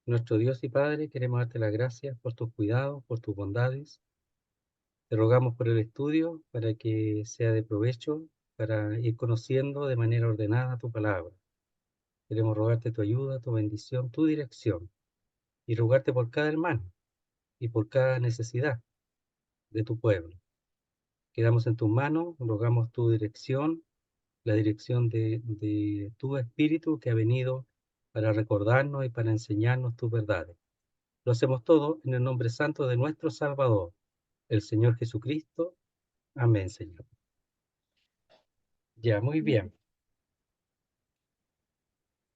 Nuestro Dios y Padre, queremos darte las gracias por tus cuidados, por tus bondades. Te rogamos por el estudio para que sea de provecho, para ir conociendo de manera ordenada tu palabra. Queremos rogarte tu ayuda, tu bendición, tu dirección y rogarte por cada hermano y por cada necesidad de tu pueblo. Quedamos en tus manos, rogamos tu dirección, la dirección de tu Espíritu que ha venido para recordarnos y para enseñarnos tus verdades. Lo hacemos todo en el nombre santo de nuestro Salvador, el Señor Jesucristo. Amén, Señor. Ya, muy bien.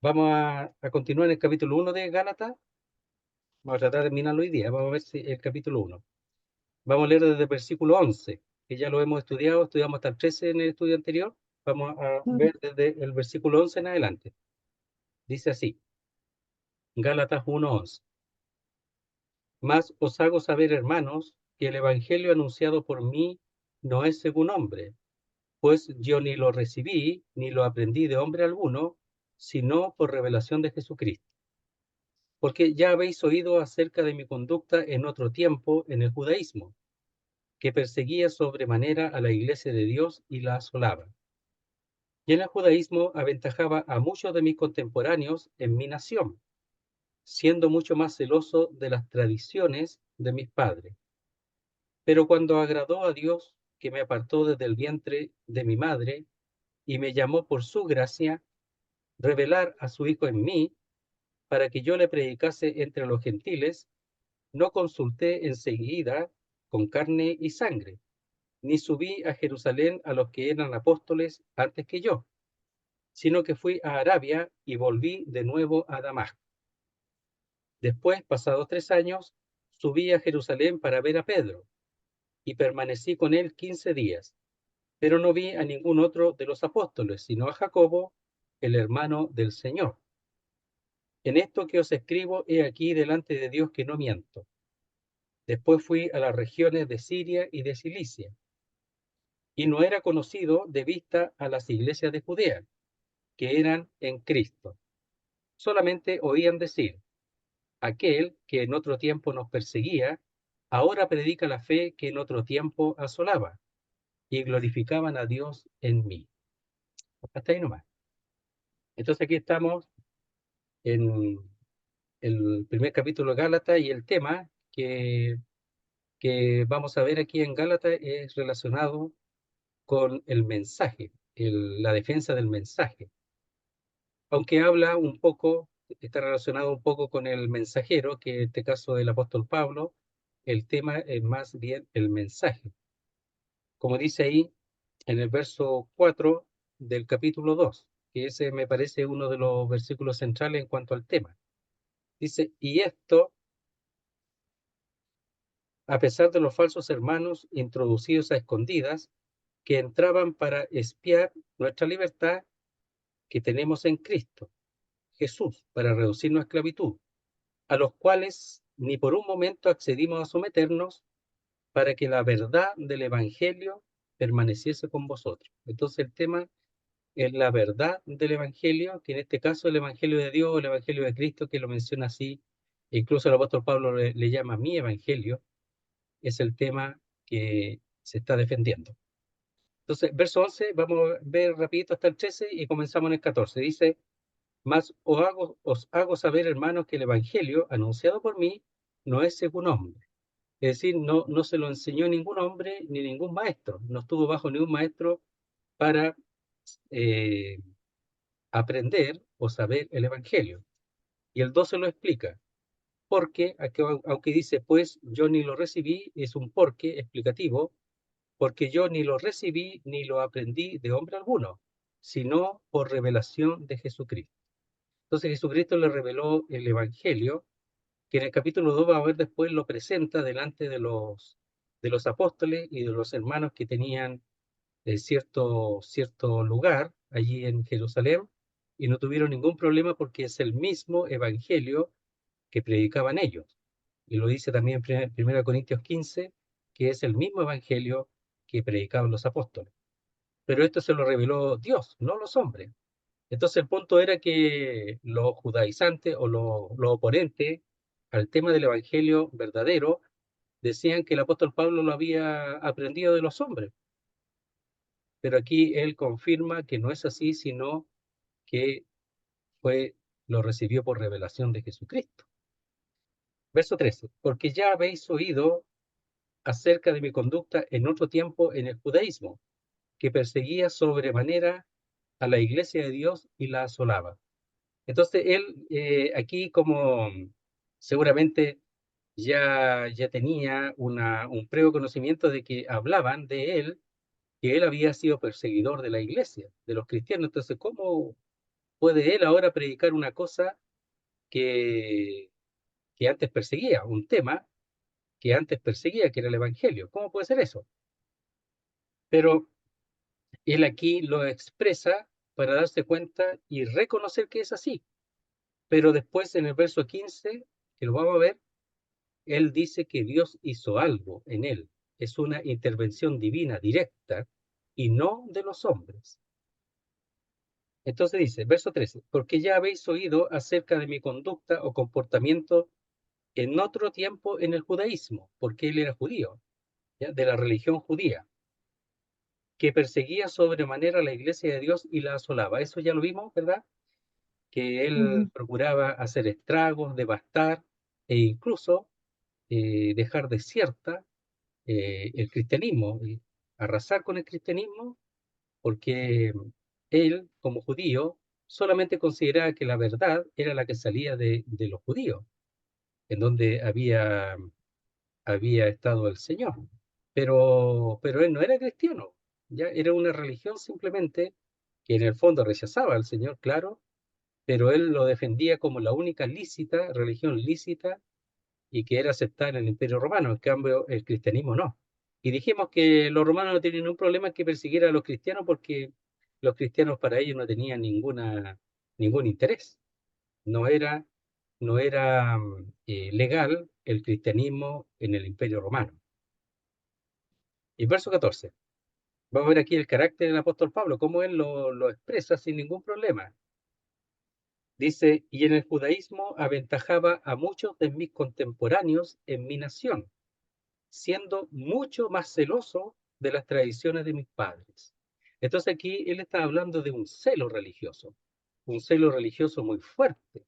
Vamos a continuar en el capítulo 1 de Gálatas. Vamos a tratar de terminarlo hoy día. Vamos a ver si el capítulo 1. Vamos a leer desde el versículo 11, que ya lo hemos estudiado. Estudiamos hasta el 13 en el estudio anterior. Vamos a Mm. ver desde el versículo 11 en adelante. Dice así, Gálatas 1:11. Mas os hago saber, hermanos, que el evangelio anunciado por mí no es según hombre, pues yo ni lo recibí ni lo aprendí de hombre alguno, sino por revelación de Jesucristo. Porque ya habéis oído acerca de mi conducta en otro tiempo en el judaísmo, que perseguía sobremanera a la iglesia de Dios y la asolaba. Y en el judaísmo aventajaba a muchos de mis contemporáneos en mi nación, siendo mucho más celoso de las tradiciones de mis padres. Pero cuando agradó a Dios, que me apartó desde el vientre de mi madre y me llamó por su gracia, revelar a su Hijo en mí, para que yo le predicase entre los gentiles, no consulté enseguida con carne y sangre, ni subí a Jerusalén a los que eran apóstoles antes que yo, sino que fui a Arabia y volví de nuevo a Damasco. Después, pasados 3 años, subí a Jerusalén para ver a Pedro, y permanecí con él 15 días, pero no vi a ningún otro de los apóstoles, sino a Jacobo, el hermano del Señor. En esto que os escribo, he aquí delante de Dios que no miento. Después fui a las regiones de Siria y de Cilicia, y no era conocido de vista a las iglesias de Judea, que eran en Cristo. Solamente oían decir, aquel que en otro tiempo nos perseguía, ahora predica la fe que en otro tiempo asolaba, y glorificaban a Dios en mí. Hasta ahí nomás. Entonces aquí estamos en el primer capítulo de Gálatas y el tema que vamos a ver aquí en Gálatas es relacionado con el mensaje, la defensa del mensaje. Aunque habla un poco, está relacionado un poco con el mensajero, que en este caso es el apóstol Pablo, el tema es más bien el mensaje. Como dice ahí en el verso 4 del capítulo 2, que ese me parece uno de los versículos centrales en cuanto al tema. Dice, y esto a pesar de los falsos hermanos introducidos a escondidas, que entraban para espiar nuestra libertad que tenemos en Cristo Jesús, para reducirnos a esclavitud, a los cuales ni por un momento accedimos a someternos, para que la verdad del Evangelio permaneciese con vosotros. Entonces el tema es la verdad del Evangelio, que en este caso es el Evangelio de Dios, el Evangelio de Cristo, que lo menciona así, incluso el apóstol Pablo le llama mi Evangelio, es el tema que se está defendiendo. Entonces, verso 11, vamos a ver rapidito hasta el 13 y comenzamos en el 14. Dice, mas os hago saber, hermanos, que el Evangelio anunciado por mí no es según hombre. Es decir, no se lo enseñó ningún hombre ni ningún maestro. No estuvo bajo ningún maestro para eh, aprender o saber el Evangelio. Y el 12 lo explica. Porque, aunque dice, pues yo ni lo recibí, es un porque explicativo, porque yo ni lo recibí ni lo aprendí de hombre alguno, sino por revelación de Jesucristo. Entonces Jesucristo le reveló el Evangelio, que en el capítulo 2 va a ver después, lo presenta delante de los apóstoles y de los hermanos que tenían cierto lugar allí en Jerusalén, y no tuvieron ningún problema porque es el mismo Evangelio que predicaban ellos. Y lo dice también en 1 Corintios 15, que es el mismo Evangelio que predicaban los apóstoles. Pero esto se lo reveló Dios, no los hombres. Entonces el punto era que los judaizantes o los oponentes al tema del evangelio verdadero decían que el apóstol Pablo lo había aprendido de los hombres, pero aquí él confirma que no es así, sino que lo recibió por revelación de Jesucristo. Verso 13, porque ya habéis oído acerca de mi conducta en otro tiempo en el judaísmo, que perseguía sobremanera a la iglesia de Dios y la asolaba. Entonces él aquí como seguramente ya tenía un previo conocimiento de que hablaban de él, que él había sido perseguidor de la iglesia, de los cristianos. Entonces, ¿cómo puede él ahora predicar una cosa que, que antes perseguía, un tema que antes perseguía, que era el evangelio? ¿Cómo puede ser eso? Pero él aquí lo expresa para darse cuenta y reconocer que es así. Pero después en el verso 15, que lo vamos a ver, él dice que Dios hizo algo en él. Es una intervención divina directa y no de los hombres. Entonces dice, verso 13, porque ya habéis oído acerca de mi conducta o comportamiento en otro tiempo en el judaísmo, porque él era judío, ¿ya? De la religión judía, que perseguía sobremanera la iglesia de Dios y la asolaba. Eso ya lo vimos, ¿verdad? Que él Ujú, procuraba hacer estragos, devastar e incluso dejar desierta el cristianismo, y arrasar con el cristianismo, porque él, como judío, solamente consideraba que la verdad era la que salía de los judíos, en donde había estado el Señor. Pero él no era cristiano, ya era una religión simplemente que en el fondo rechazaba al Señor, claro, pero él lo defendía como la única lícita, religión lícita, y que era aceptada en el Imperio Romano. En cambio, el cristianismo no. Y dijimos que los romanos no tenían ningún problema en que persiguiera a los cristianos porque los cristianos para ellos no tenían ningún interés. No era, no era legal el cristianismo en el Imperio Romano. Y verso 14. Vamos a ver aquí el carácter del apóstol Pablo, cómo él lo expresa sin ningún problema. Dice, y en el judaísmo aventajaba a muchos de mis contemporáneos en mi nación, siendo mucho más celoso de las tradiciones de mis padres. Entonces aquí él está hablando de un celo religioso muy fuerte,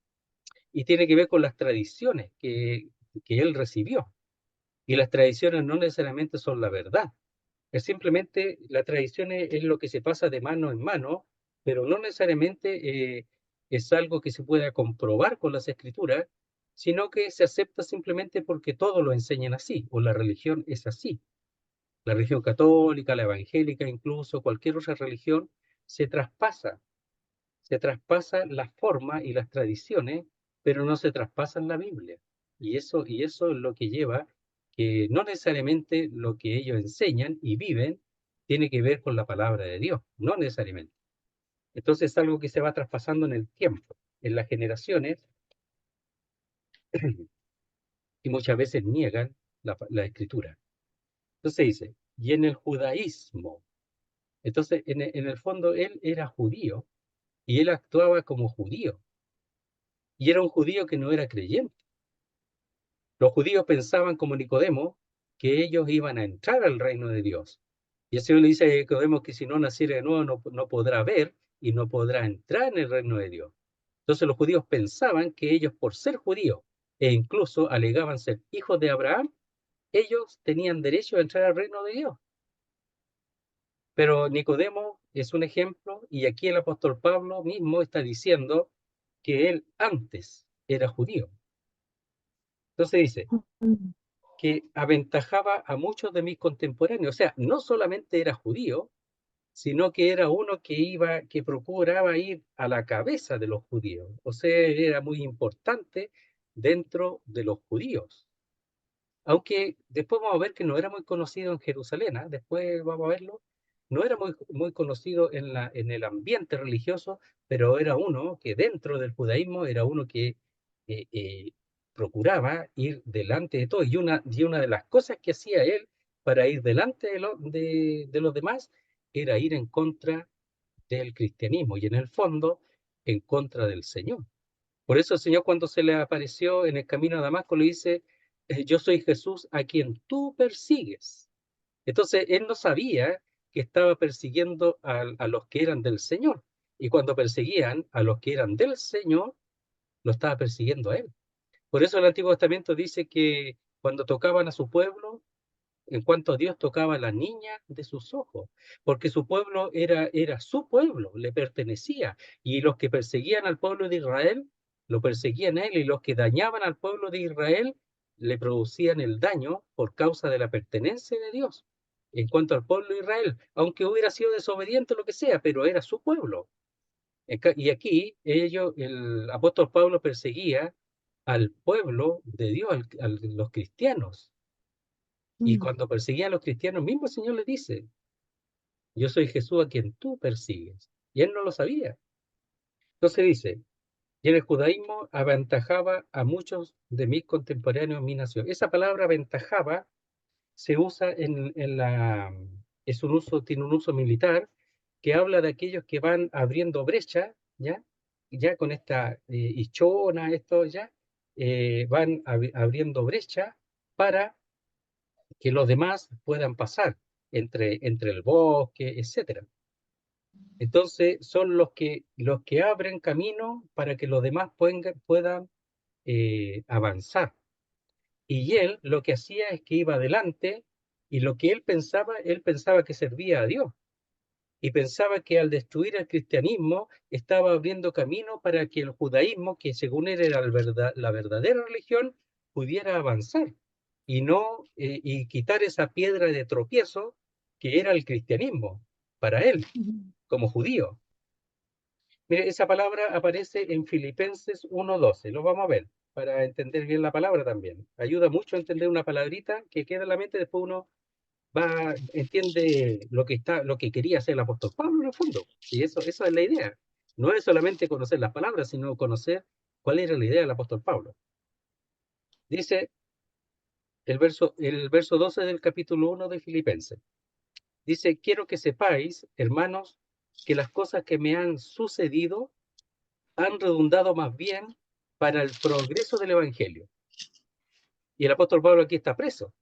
y tiene que ver con las tradiciones que él recibió. Y las tradiciones no necesariamente son la verdad, es simplemente la tradición es lo que se pasa de mano en mano, pero no necesariamente es algo que se pueda comprobar con las escrituras, sino que se acepta simplemente porque todos lo enseñan así, o la religión es así. La religión católica, la evangélica, incluso cualquier otra religión, se traspasa, se traspasa la forma y las tradiciones, pero no se traspasan la Biblia. Y eso es lo que lleva que no necesariamente lo que ellos enseñan y viven tiene que ver con la palabra de Dios, no necesariamente. Entonces es algo que se va traspasando en el tiempo, en las generaciones, y muchas veces niegan la escritura. Entonces dice, y en el judaísmo, entonces en el fondo él era judío y él actuaba como judío, y era un judío que no era creyente. Los judíos pensaban como Nicodemo que ellos iban a entrar al reino de Dios. Y el Señor le dice a Nicodemo que si no naciera de nuevo no podrá ver y no podrá entrar en el reino de Dios. Entonces los judíos pensaban que ellos por ser judíos e incluso alegaban ser hijos de Abraham, ellos tenían derecho a entrar al reino de Dios. Pero Nicodemo es un ejemplo y aquí el apóstol Pablo mismo está diciendo que él antes era judío. Entonces dice, ujú. que aventajaba a muchos de mis contemporáneos. O sea, no solamente era judío, sino que era uno que procuraba ir a la cabeza de los judíos. O sea, era muy importante dentro de los judíos. Aunque después vamos a ver que no era muy conocido en Jerusalén, ¿eh? Después vamos a verlo, no era muy conocido en el ambiente religioso, pero era uno que dentro del judaísmo era uno que eh, eh, procuraba ir delante de todo. Y una de las cosas que hacía él para ir delante de los demás era ir en contra del cristianismo. Y en el fondo, en contra del Señor. Por eso el Señor, cuando se le apareció en el camino a Damasco, le dice, yo soy Jesús a quien tú persigues. Entonces él no sabía que estaba persiguiendo a los que eran del Señor. Y cuando perseguían a los que eran del Señor, lo estaba persiguiendo a él. Por eso el Antiguo Testamento dice que cuando tocaban a su pueblo, en cuanto a Dios tocaba a la niña de sus ojos, porque su pueblo era su pueblo, le pertenecía, y los que perseguían al pueblo de Israel, lo perseguían a él, y los que dañaban al pueblo de Israel, le producían el daño por causa de la pertenencia de Dios. En cuanto al pueblo de Israel, aunque hubiera sido desobediente o lo que sea, pero era su pueblo. Y aquí el apóstol Pablo perseguía al pueblo de Dios, a los cristianos. Y Mm. cuando perseguía a los cristianos, mismo el Señor le dice, yo soy Jesús a quien tú persigues. Y él no lo sabía. Entonces dice, y en el judaísmo aventajaba a muchos de mis contemporáneos en mi nación. Esa palabra aventajaba se usa es un uso, tiene un uso militar que habla de aquellos que van abriendo brecha, ¿ya? Ya con esta hichona, esto ya, van abriendo brecha para que los demás puedan pasar entre el bosque, etcétera. Entonces son los que abren camino para que los demás puedan avanzar. Y él lo que hacía es que iba adelante y lo que él pensaba que servía a Dios. Y pensaba que al destruir el cristianismo estaba abriendo camino para que el judaísmo, que según él era la verdadera religión, pudiera avanzar y no y quitar esa piedra de tropiezo que era el cristianismo para él Ujú. como judío. Mire, esa palabra aparece en Filipenses 1:12. Lo vamos a ver para entender bien la palabra también. Ayuda mucho a entender una palabrita que queda en la mente, después uno entiende lo que quería hacer el apóstol Pablo en el fondo. Y eso es la idea. No es solamente conocer las palabras, sino conocer cuál era la idea del apóstol Pablo. Dice el verso 12 del capítulo 1 de Filipenses. Dice, quiero que sepáis, hermanos, que las cosas que me han sucedido han redundado más bien para el progreso del Evangelio. Y el apóstol Pablo aquí está preso.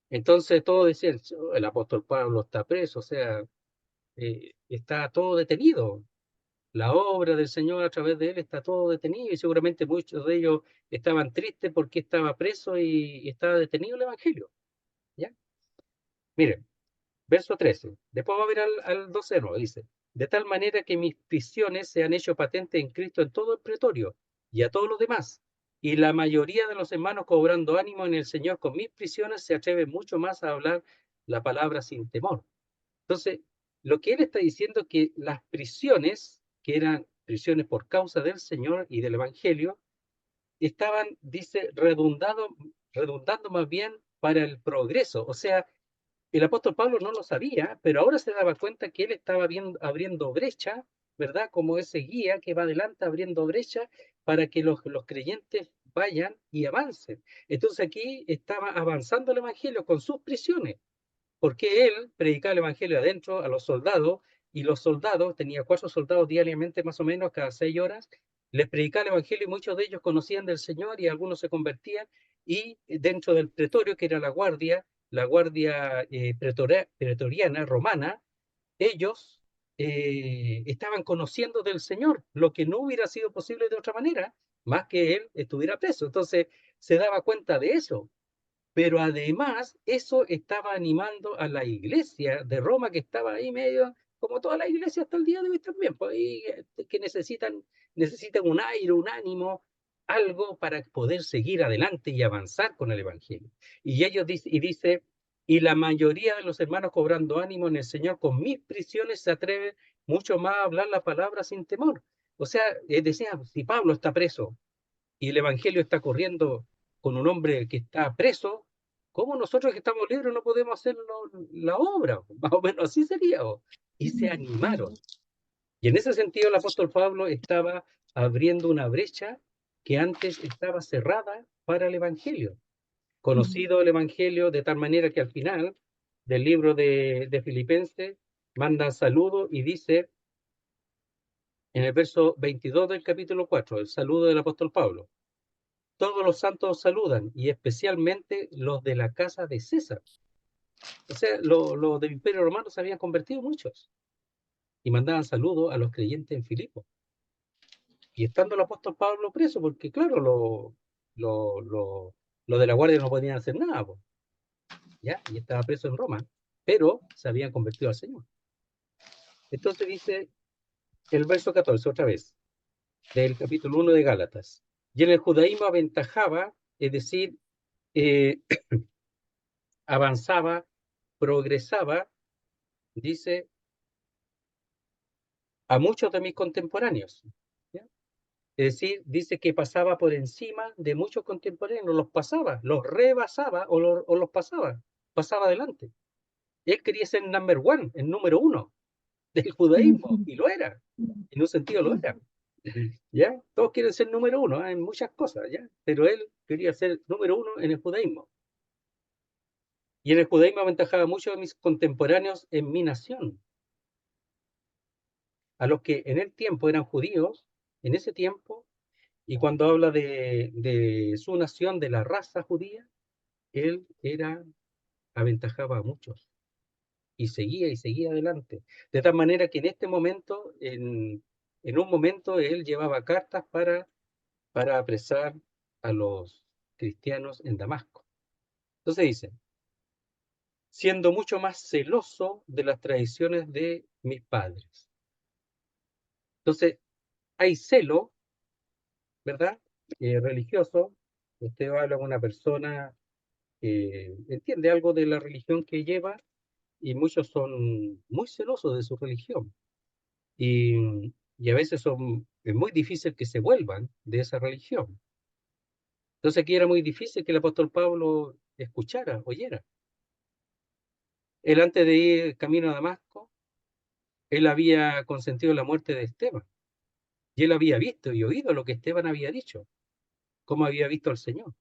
Entonces todos decían, "Oh, el apóstol Pablo está preso, o sea, está todo detenido. La obra del Señor a través de él está todo detenido y seguramente muchos de ellos estaban tristes porque estaba preso y estaba detenido el Evangelio. ¿Ya? Miren, verso 13. Después va a ver al 12 nuevo, dice, de tal manera que mis prisiones se han hecho patentes en Cristo en todo el pretorio y a todos los demás. Y la mayoría de los hermanos cobrando ánimo en el Señor con mis prisiones se atreven mucho más a hablar la palabra sin temor. Entonces, lo que él está diciendo es que las prisiones, que eran prisiones por causa del Señor y del Evangelio, estaban, dice, redundando más bien para el progreso. O sea, el apóstol Pablo no lo sabía, pero ahora se daba cuenta que él estaba abriendo brecha, ¿verdad? Como ese guía que va adelante abriendo brecha para que los creyentes vayan y avancen. Entonces aquí estaba avanzando el Evangelio con sus prisiones, porque él predicaba el Evangelio adentro a los soldados, y los soldados, tenía 4 soldados diariamente más o menos, cada 6 horas, les predicaba el Evangelio y muchos de ellos conocían del Señor y algunos se convertían, y dentro del pretorio, que era la guardia pretoriana romana, ellos estaban conociendo del Señor, lo que no hubiera sido posible de otra manera, más que él estuviera preso. Entonces se daba cuenta de eso, pero además eso estaba animando a la iglesia de Roma, que estaba ahí medio, como toda la iglesia hasta el día de hoy también, pues ahí, que necesitan un aire, un ánimo, algo para poder seguir adelante y avanzar con el Evangelio. Y ellos dice, y la mayoría de los hermanos cobrando ánimo en el Señor con mis prisiones se atreven mucho más a hablar la palabra sin temor. O sea, decía, si Pablo está preso, y el Evangelio está corriendo con un hombre que está preso, ¿cómo nosotros que estamos libres no podemos hacer la obra? Más o menos así sería. Y se animaron. Y en ese sentido el apóstol Pablo estaba abriendo una brecha que antes estaba cerrada para el Evangelio. Conocido el Evangelio de tal manera que al final del libro de Filipenses manda saludos y dice, en el verso 22 del capítulo 4, el saludo del apóstol Pablo. Todos los santos os saludan, y especialmente los de la casa de César. O sea, los del Imperio Romano se habían convertido muchos, y mandaban saludos a los creyentes en Filipo. Y estando el apóstol Pablo preso, porque claro, lo de la guardia no podían hacer nada, po, ¿ya? Y estaba preso en Roma, pero se habían convertido al Señor. Entonces dice el verso 14 otra vez, del capítulo 1 de Gálatas. Y en el judaísmo aventajaba, es decir, eh, avanzaba, progresaba, dice, a muchos de mis contemporáneos. ¿Ya? Es decir, dice que pasaba por encima de muchos contemporáneos, los pasaba, los rebasaba o los pasaba, pasaba adelante. Él quería ser number one, el número uno del judaísmo, y lo era, en un sentido lo era. ¿Ya? Todos quieren ser número uno, ¿eh? En muchas cosas, ¿ya? Pero él quería ser número uno en el judaísmo. Y en el judaísmo aventajaba mucho a mis contemporáneos en mi nación, a los que en el tiempo eran judíos, en ese tiempo, y cuando habla de su nación, de la raza judía, él aventajaba a muchos y seguía adelante. De tal manera que en este momento, en un momento, él llevaba cartas para apresar a los cristianos en Damasco. Entonces dice, siendo mucho más celoso de las tradiciones de mis padres. Entonces, hay celo, ¿verdad? Religioso. Usted habla con una persona que entiende algo de la religión que lleva y muchos son muy celosos de su religión. Y a veces es muy difícil que se vuelvan de esa religión. Entonces aquí era muy difícil que el apóstol Pablo escuchara, oyera. Él antes de ir camino a Damasco, él había consentido la muerte de Esteban. Y él había visto y oído lo que Esteban había dicho, cómo había visto al Señor.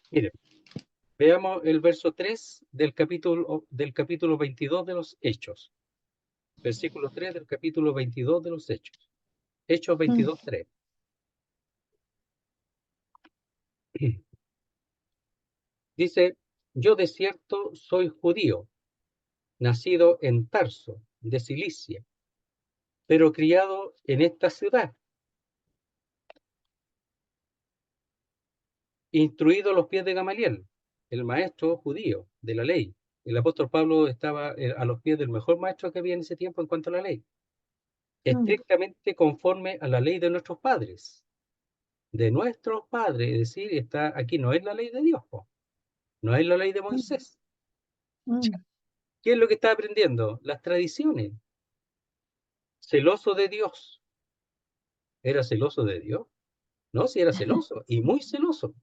Mire, veamos el verso 3 del capítulo 22 de los Hechos. Versículo 3 del capítulo 22 de los Hechos. Hechos 22, 3. Dice, yo de cierto soy judío, nacido en Tarso, de Cilicia, pero criado en esta ciudad, instruido a los pies de Gamaliel, el maestro judío de la ley. El apóstol Pablo estaba a los pies del mejor maestro que había en ese tiempo en cuanto a la ley, estrictamente conforme a la ley de nuestros padres. De nuestros padres, es decir, está aquí no es la ley de Dios, no es la ley de Moisés. ¿Qué es lo que está aprendiendo? Las tradiciones. Celoso de Dios. ¿Era celoso de Dios? No, sí era celoso, y muy celoso,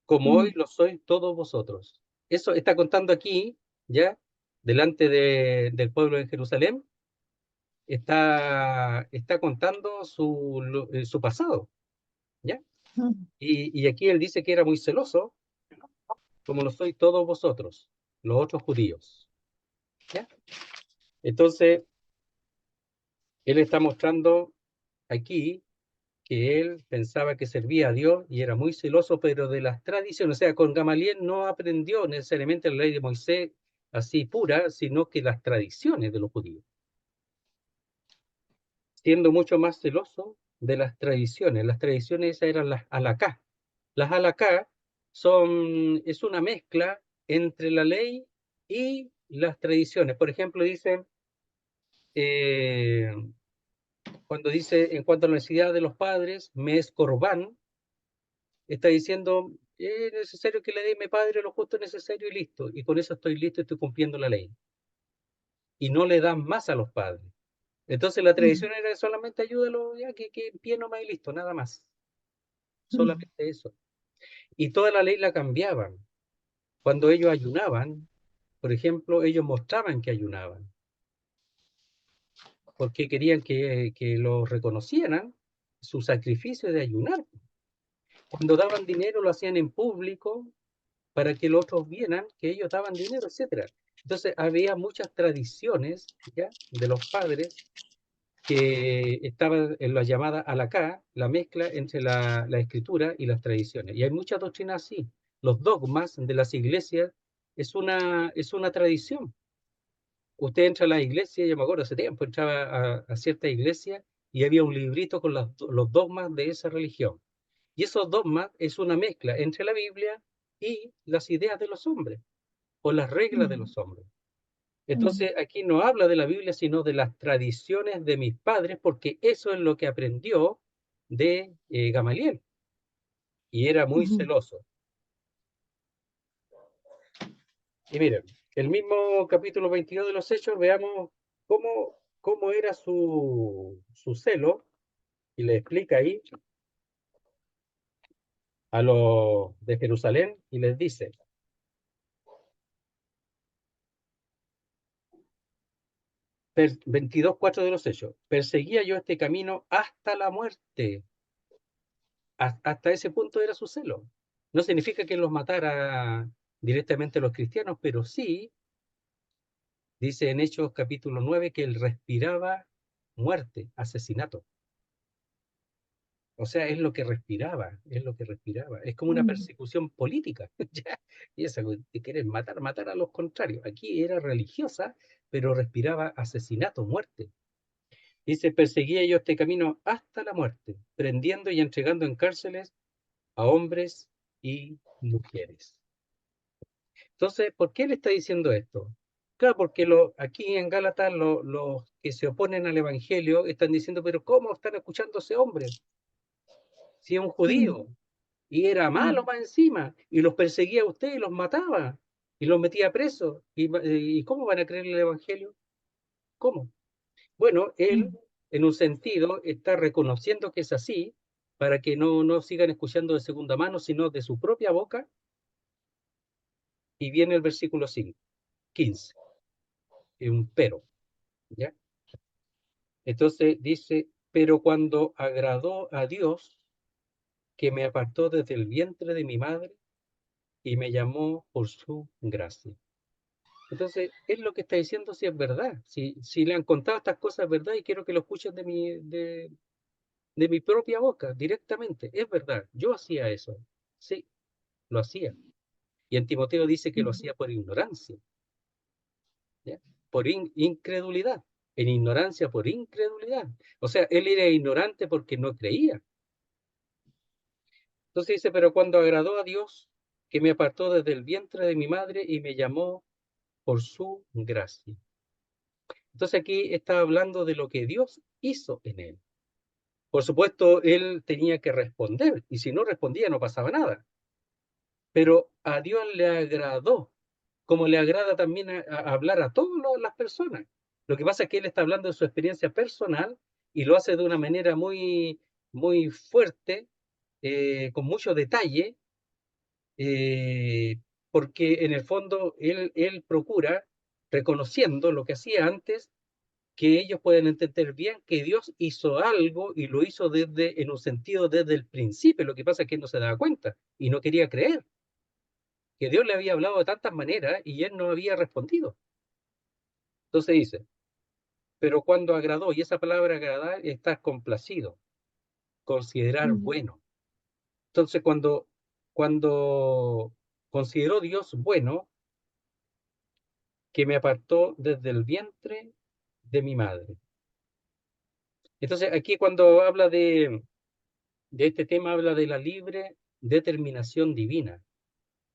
como hoy lo sois todos vosotros. Eso está contando aquí, ya, delante del pueblo de Jerusalén, está contando su pasado, ¿ya? Y aquí él dice que era muy celoso, como lo sois todos vosotros, los otros judíos, ¿ya? Entonces, él está mostrando aquí que él pensaba que servía a Dios y era muy celoso, pero de las tradiciones. O sea, con Gamaliel no aprendió necesariamente la ley de Moisés así pura, sino que las tradiciones de los judíos, siendo mucho más celoso de las tradiciones. Las tradiciones esas eran las halacá. Las halacá es una mezcla entre la ley y las tradiciones. Por ejemplo, dicen, eh, cuando dice, en cuanto a la necesidad de los padres, me es corbán, está diciendo, es necesario que le dé mi padre lo justo necesario y listo. Y con eso estoy listo, estoy cumpliendo la ley. Y no le dan más a los padres. Entonces la tradición era solamente ayúdalo, ya que en pie nomás y listo, nada más. Solamente eso. Y toda la ley la cambiaban. Cuando ellos ayunaban, por ejemplo, ellos mostraban que ayunaban, porque querían que los reconocieran su sacrificio de ayunar. Cuando daban dinero lo hacían en público, para que los otros vieran que ellos daban dinero, etcétera. Entonces había muchas tradiciones, ¿ya?, de los padres que estaba en la llamada halakha, la mezcla entre la escritura y las tradiciones. Y hay muchas doctrinas así. Los dogmas de las iglesias es una tradición. Usted entra a la iglesia, yo me acuerdo hace tiempo, entraba a cierta iglesia y había un librito con los dogmas de esa religión. Y esos dogmas es una mezcla entre la Biblia y las ideas de los hombres, o las reglas de mm, los hombres. mm, Entonces, aquí no habla de la Biblia, sino de las tradiciones de mis padres, porque eso es lo que aprendió de Gamaliel, y era muy ujú, celoso. Y miren, el mismo capítulo 22 de los Hechos, veamos cómo era su celo, y le explica ahí a los de Jerusalén, y les dice, 22:4 de los Hechos, perseguía yo este camino hasta la muerte. Hasta ese punto era su celo. No significa que los matara directamente a los cristianos, pero sí, dice en Hechos capítulo 9, que él respiraba muerte, asesinato. O sea, es lo que respiraba, es lo que respiraba. Es como una mm, persecución política. ¿Ya? Y esa, te quieren matar, matar a los contrarios. Aquí era religiosa, pero respiraba asesinato, muerte. Dice, perseguía yo este camino hasta la muerte, prendiendo y entregando en cárceles a hombres y mujeres. Entonces, ¿por qué le está diciendo esto? Claro, porque aquí en Gálatas los que se oponen al Evangelio están diciendo, pero ¿cómo están escuchando a ese hombre? Si es un mm, judío, y era malo mm, más encima, y los perseguía a usted y los mataba, y los metía presos. ¿Y cómo van a creer el Evangelio? ¿Cómo? Bueno, él, mm, en un sentido, está reconociendo que es así, para que no sigan escuchando de segunda mano, sino de su propia boca, y viene el versículo 5, 15, es un pero, ¿ya? Entonces dice, pero cuando agradó a Dios, que me apartó desde el vientre de mi madre y me llamó por su gracia. Entonces, es lo que está diciendo si es verdad. Si le han contado estas cosas, es verdad, y quiero que lo escuchen de mi propia boca, directamente. Es verdad, yo hacía eso. Sí, lo hacía. Y en Timoteo dice que lo mm, hacía por ignorancia, ¿ya? Por incredulidad. En ignorancia por incredulidad. O sea, él era ignorante porque no creía. Entonces dice, pero cuando agradó a Dios, que me apartó desde el vientre de mi madre y me llamó por su gracia. Entonces aquí está hablando de lo que Dios hizo en él. Por supuesto, él tenía que responder, y si no respondía no pasaba nada. Pero a Dios le agradó, como le agrada también a hablar a todas las personas. Lo que pasa es que él está hablando de su experiencia personal y lo hace de una manera muy fuerte, con mucho detalle, eh, porque en el fondo él procura, reconociendo lo que hacía antes, que ellos puedan entender bien que Dios hizo algo y lo hizo en un sentido desde el principio. Lo que pasa es que él no se daba cuenta y no quería creer que Dios le había hablado de tantas maneras y él no había respondido. Entonces dice, pero cuando agradó, y esa palabra agradar es estar complacido, considerar mm, bueno. Entonces cuando consideró Dios bueno, que me apartó desde el vientre de mi madre. Entonces aquí cuando habla de este tema, habla de la libre determinación divina.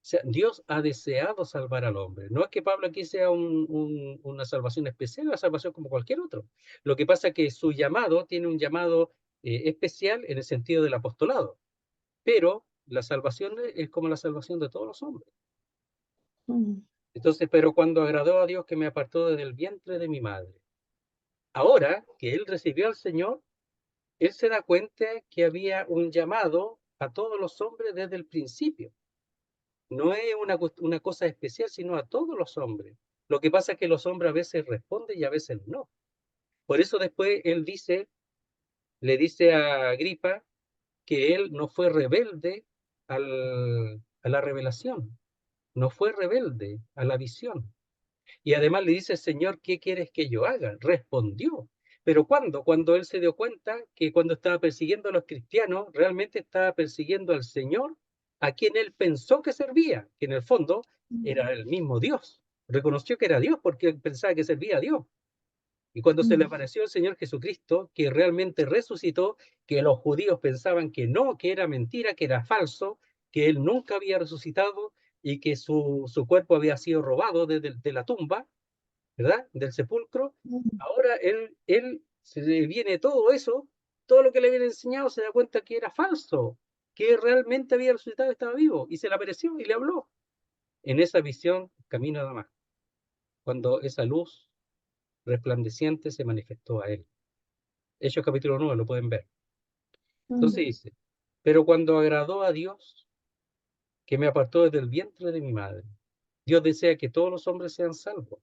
O sea, Dios ha deseado salvar al hombre. No es que Pablo aquí sea una salvación especial, una salvación como cualquier otro. Lo que pasa es que su llamado tiene un llamado especial en el sentido del apostolado, pero la salvación es como la salvación de todos los hombres. mm, Entonces, pero cuando agradó a Dios que me apartó desde el vientre de mi madre, ahora que él recibió al Señor, él se da cuenta que había un llamado a todos los hombres desde el principio. No es una cosa especial, sino a todos los hombres. Lo que pasa es que los hombres a veces responden y a veces no. Por eso después le dice a Agripa que él no fue rebelde a la revelación, no fue rebelde a la visión. Y además le dice, Señor, ¿qué quieres que yo haga? Respondió. Pero ¿cuándo? Cuando él se dio cuenta que cuando estaba persiguiendo a los cristianos, realmente estaba persiguiendo al Señor a quien él pensó que servía, que en el fondo era el mismo Dios. Reconoció que era Dios porque él pensaba que servía a Dios. Y cuando se le apareció el Señor Jesucristo, que realmente resucitó, que los judíos pensaban que no, que era mentira, que era falso, que él nunca había resucitado y que su cuerpo había sido robado de la tumba, ¿verdad? Del sepulcro. Ahora él se le viene todo eso, todo lo que le habían enseñado, se da cuenta que era falso, que realmente había resucitado, estaba vivo, y se le apareció y le habló. En esa visión, camino a Damasco, cuando esa luz resplandeciente se manifestó a él. Hechos capítulo 9, lo pueden ver. Entonces dice, pero cuando agradó a Dios, que me apartó desde el vientre de mi madre, Dios desea que todos los hombres sean salvos.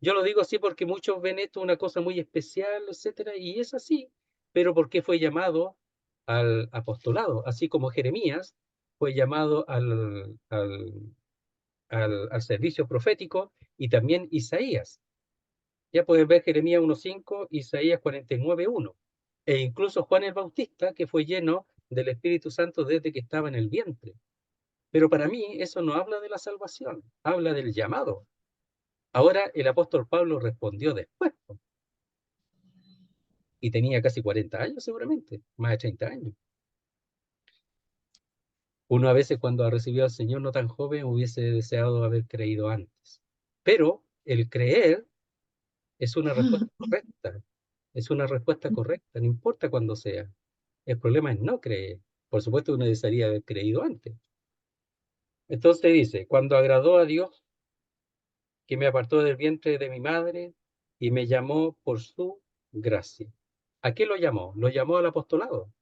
Yo lo digo así porque muchos ven esto una cosa muy especial, etcétera, y es así, pero porque fue llamado al apostolado, así como Jeremías fue llamado al servicio profético y también Isaías. Ya pueden ver Jeremías 1.5, Isaías 49.1, e incluso Juan el Bautista, que fue lleno del Espíritu Santo desde que estaba en el vientre. Pero para mí eso no habla de la salvación, habla del llamado. Ahora el apóstol Pablo respondió después, y tenía casi 40 años seguramente, más de 30 años. Uno a veces cuando ha recibido al Señor no tan joven hubiese deseado haber creído antes. Pero el creer es una respuesta correcta, es una respuesta correcta, no importa cuándo sea. El problema es no creer. Por supuesto uno desearía haber creído antes. Entonces dice, cuando agradó a Dios, que me apartó del vientre de mi madre y me llamó por su gracia. ¿A qué lo llamó? Lo llamó al apostolado.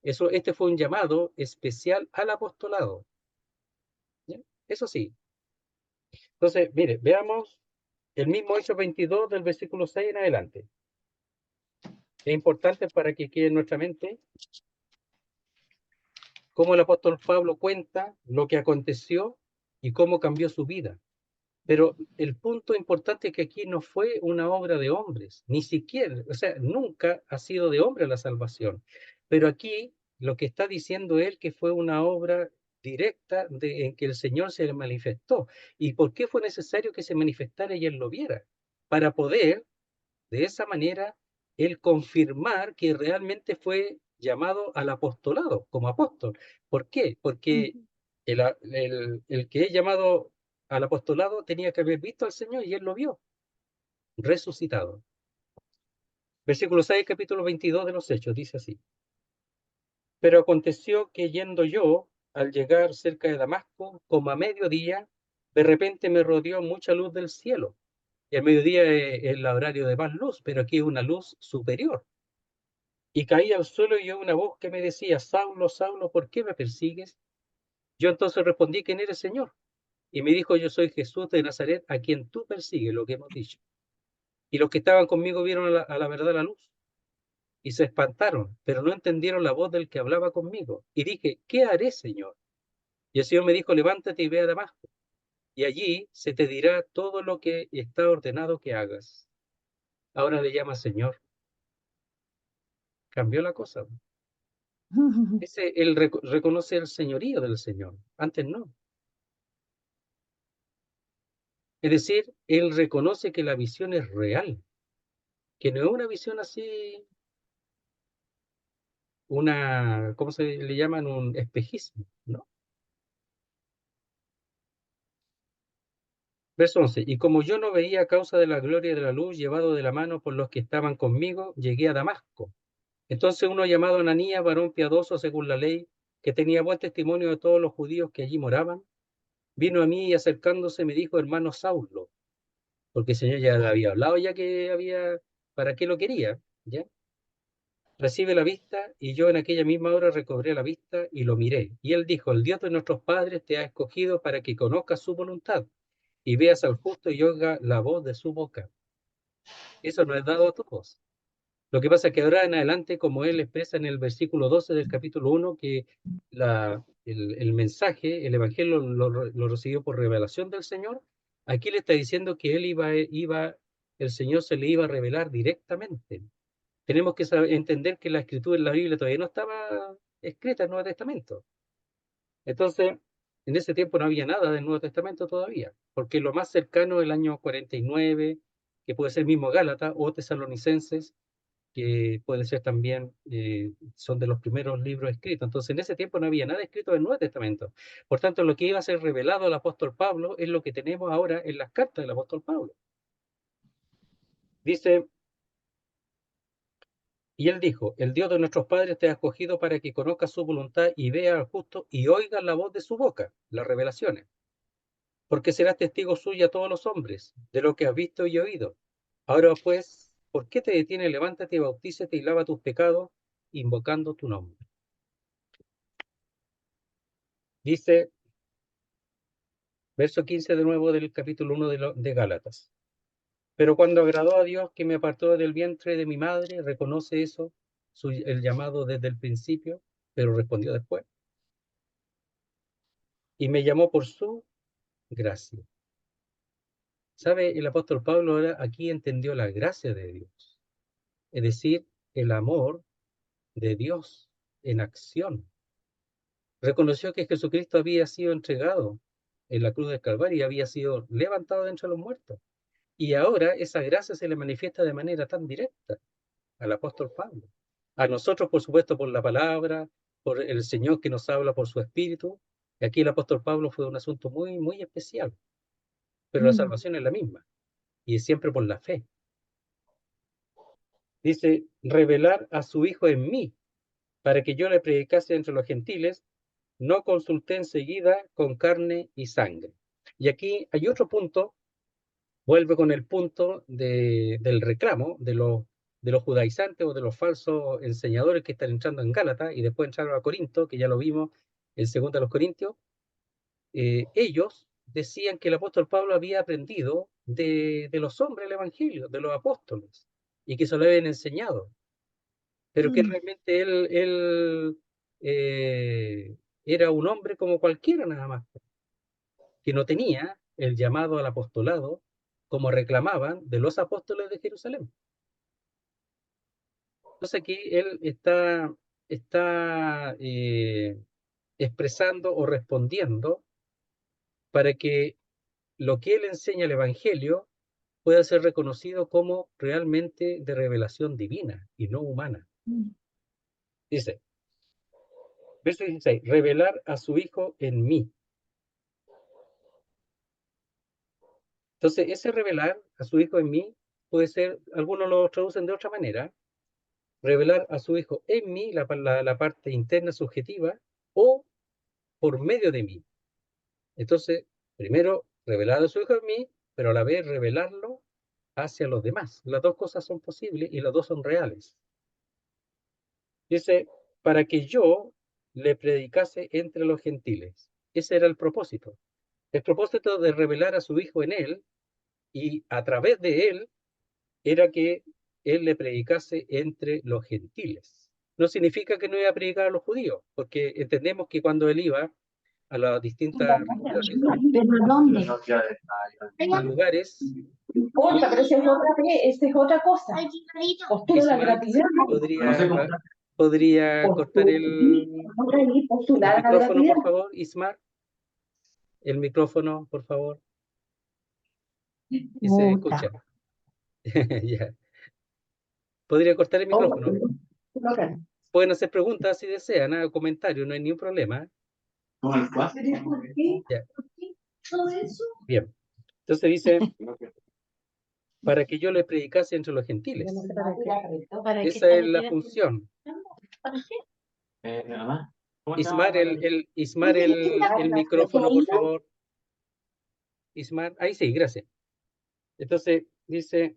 Este fue un llamado especial al apostolado. ¿Ya? Eso sí. Entonces, mire, veamos el mismo Hechos 22 del versículo 6 en adelante. Es importante para que quede en nuestra mente cómo el apóstol Pablo cuenta lo que aconteció y cómo cambió su vida. Pero el punto importante es que aquí no fue una obra de hombres, ni siquiera, o sea, nunca ha sido de hombre la salvación. Pero aquí lo que está diciendo él que fue una obra directa en que el Señor se le manifestó. ¿Y por qué fue necesario que se manifestara y él lo viera? Para poder, de esa manera, él confirmar que realmente fue llamado al apostolado como apóstol. ¿Por qué? Porque el que es llamado al apostolado tenía que haber visto al Señor y él lo vio, resucitado. Versículo 6, capítulo 22 de los Hechos, dice así. Pero aconteció que yendo yo, al llegar cerca de Damasco, como a mediodía, de repente me rodeó mucha luz del cielo. Y al mediodía es el horario de más luz, pero aquí es una luz superior. Y caí al suelo y oí una voz que me decía, Saulo, Saulo, ¿por qué me persigues? Yo entonces respondí, ¿quién eres, Señor? Y me dijo, yo soy Jesús de Nazaret, a quien tú persigues, lo que hemos dicho. Y los que estaban conmigo vieron a la verdad la luz y se espantaron, pero no entendieron la voz del que hablaba conmigo. Y dije, ¿qué haré, Señor? Y el Señor me dijo, levántate y ve a Damasco, y allí se te dirá todo lo que está ordenado que hagas. Ahora le llama Señor. Cambió la cosa. Él reconoce el señorío del Señor. Antes no. Es decir, él reconoce que la visión es real, que no es una visión así, ¿cómo se le llaman? Un espejismo, ¿no? Verso 11. Y como yo no veía a causa de la gloria de la luz llevado de la mano por los que estaban conmigo, llegué a Damasco. Entonces uno llamado Ananías, varón piadoso según la ley, que tenía buen testimonio de todos los judíos que allí moraban, vino a mí y acercándose me dijo, hermano Saulo, porque el Señor ya le había hablado ya que había, ¿para qué lo quería? ¿Ya? Recibe la vista, y yo en aquella misma hora recobré la vista y lo miré. Y él dijo, el Dios de nuestros padres te ha escogido para que conozcas su voluntad y veas al justo y oiga la voz de su boca. Eso no es dado a todos. Lo que pasa es que ahora en adelante, como él expresa en el versículo 12 del capítulo 1, que el mensaje, el evangelio lo recibió por revelación del Señor, aquí le está diciendo que él iba el Señor se le iba a revelar directamente. Tenemos que entender que la escritura en la Biblia todavía no estaba escrita en el Nuevo Testamento. Entonces, en ese tiempo no había nada del Nuevo Testamento todavía, porque lo más cercano es el año 49, que puede ser mismo Gálatas o Tesalonicenses, que puede ser también, son de los primeros libros escritos. Entonces, en ese tiempo no había nada escrito del Nuevo Testamento. Por tanto, lo que iba a ser revelado al apóstol Pablo es lo que tenemos ahora en las cartas del apóstol Pablo. Dice, y él dijo, el Dios de nuestros padres te ha escogido para que conozcas su voluntad y vea al justo y oigas la voz de su boca, las revelaciones. Porque serás testigo suyo a todos los hombres, de lo que has visto y oído. Ahora pues, ¿por qué te detienes? Levántate, bautízate y lava tus pecados, invocando tu nombre. Dice, verso 15 de nuevo del capítulo 1 de Gálatas. Pero cuando agradó a Dios que me apartó del vientre de mi madre, reconoce eso, el llamado desde el principio, pero respondió después. Y me llamó por su gracia. ¿Sabe? El apóstol Pablo ahora aquí entendió la gracia de Dios, es decir, el amor de Dios en acción. Reconoció que Jesucristo había sido entregado en la cruz del Calvario y había sido levantado de entre los muertos. Y ahora esa gracia se le manifiesta de manera tan directa al apóstol Pablo. A nosotros, por supuesto, por la palabra, por el Señor que nos habla por su espíritu. Y aquí el apóstol Pablo fue un asunto muy, muy especial. Pero la salvación es la misma y es siempre por la fe. Dice, revelar a su Hijo en mí, para que yo le predicase entre los gentiles, no consulté enseguida con carne y sangre. Y aquí hay otro punto, vuelve con el punto del reclamo de los judaizantes o de los falsos enseñadores que están entrando en Gálatas y después entraron a Corinto, que ya lo vimos en 2 de los Corintios. Ellos decían que el apóstol Pablo había aprendido de los hombres el Evangelio, de los apóstoles, y que se lo habían enseñado, pero que realmente él era un hombre como cualquiera nada más, que no tenía el llamado al apostolado como reclamaban de los apóstoles de Jerusalén. Entonces aquí él está expresando o respondiendo para que lo que él enseña el Evangelio pueda ser reconocido como realmente de revelación divina y no humana. Dice, verso 16, revelar a su Hijo en mí. Entonces, ese revelar a su Hijo en mí puede ser, algunos lo traducen de otra manera, revelar a su Hijo en mí, la parte interna subjetiva, o por medio de mí. Entonces, primero, revelar a su Hijo en mí, pero a la vez revelarlo hacia los demás. Las dos cosas son posibles y las dos son reales. Dice, para que yo le predicase entre los gentiles. Ese era el propósito. El propósito de revelar a su Hijo en él y a través de él era que él le predicase entre los gentiles. No significa que no iba a predicar a los judíos, porque entendemos que cuando él iba a las distintas regiones, ¿Pero dónde? a lugares, No importa, pero esa es otra cosa. Postula la Ismael gratuidad. podría cortar el Postular la micrófono, gratuidad. por favor, Ismar. El micrófono, por favor, que se escucha. Ya. Podría cortar el micrófono. Pueden hacer preguntas si desean, o comentarios, no hay ningún problema. Ya. Todo eso. Bien. Entonces dice, para que yo le predicase entre los gentiles. Esa es la función. Ismar, el micrófono, por favor. Ismar, ahí sí, gracias. Entonces dice,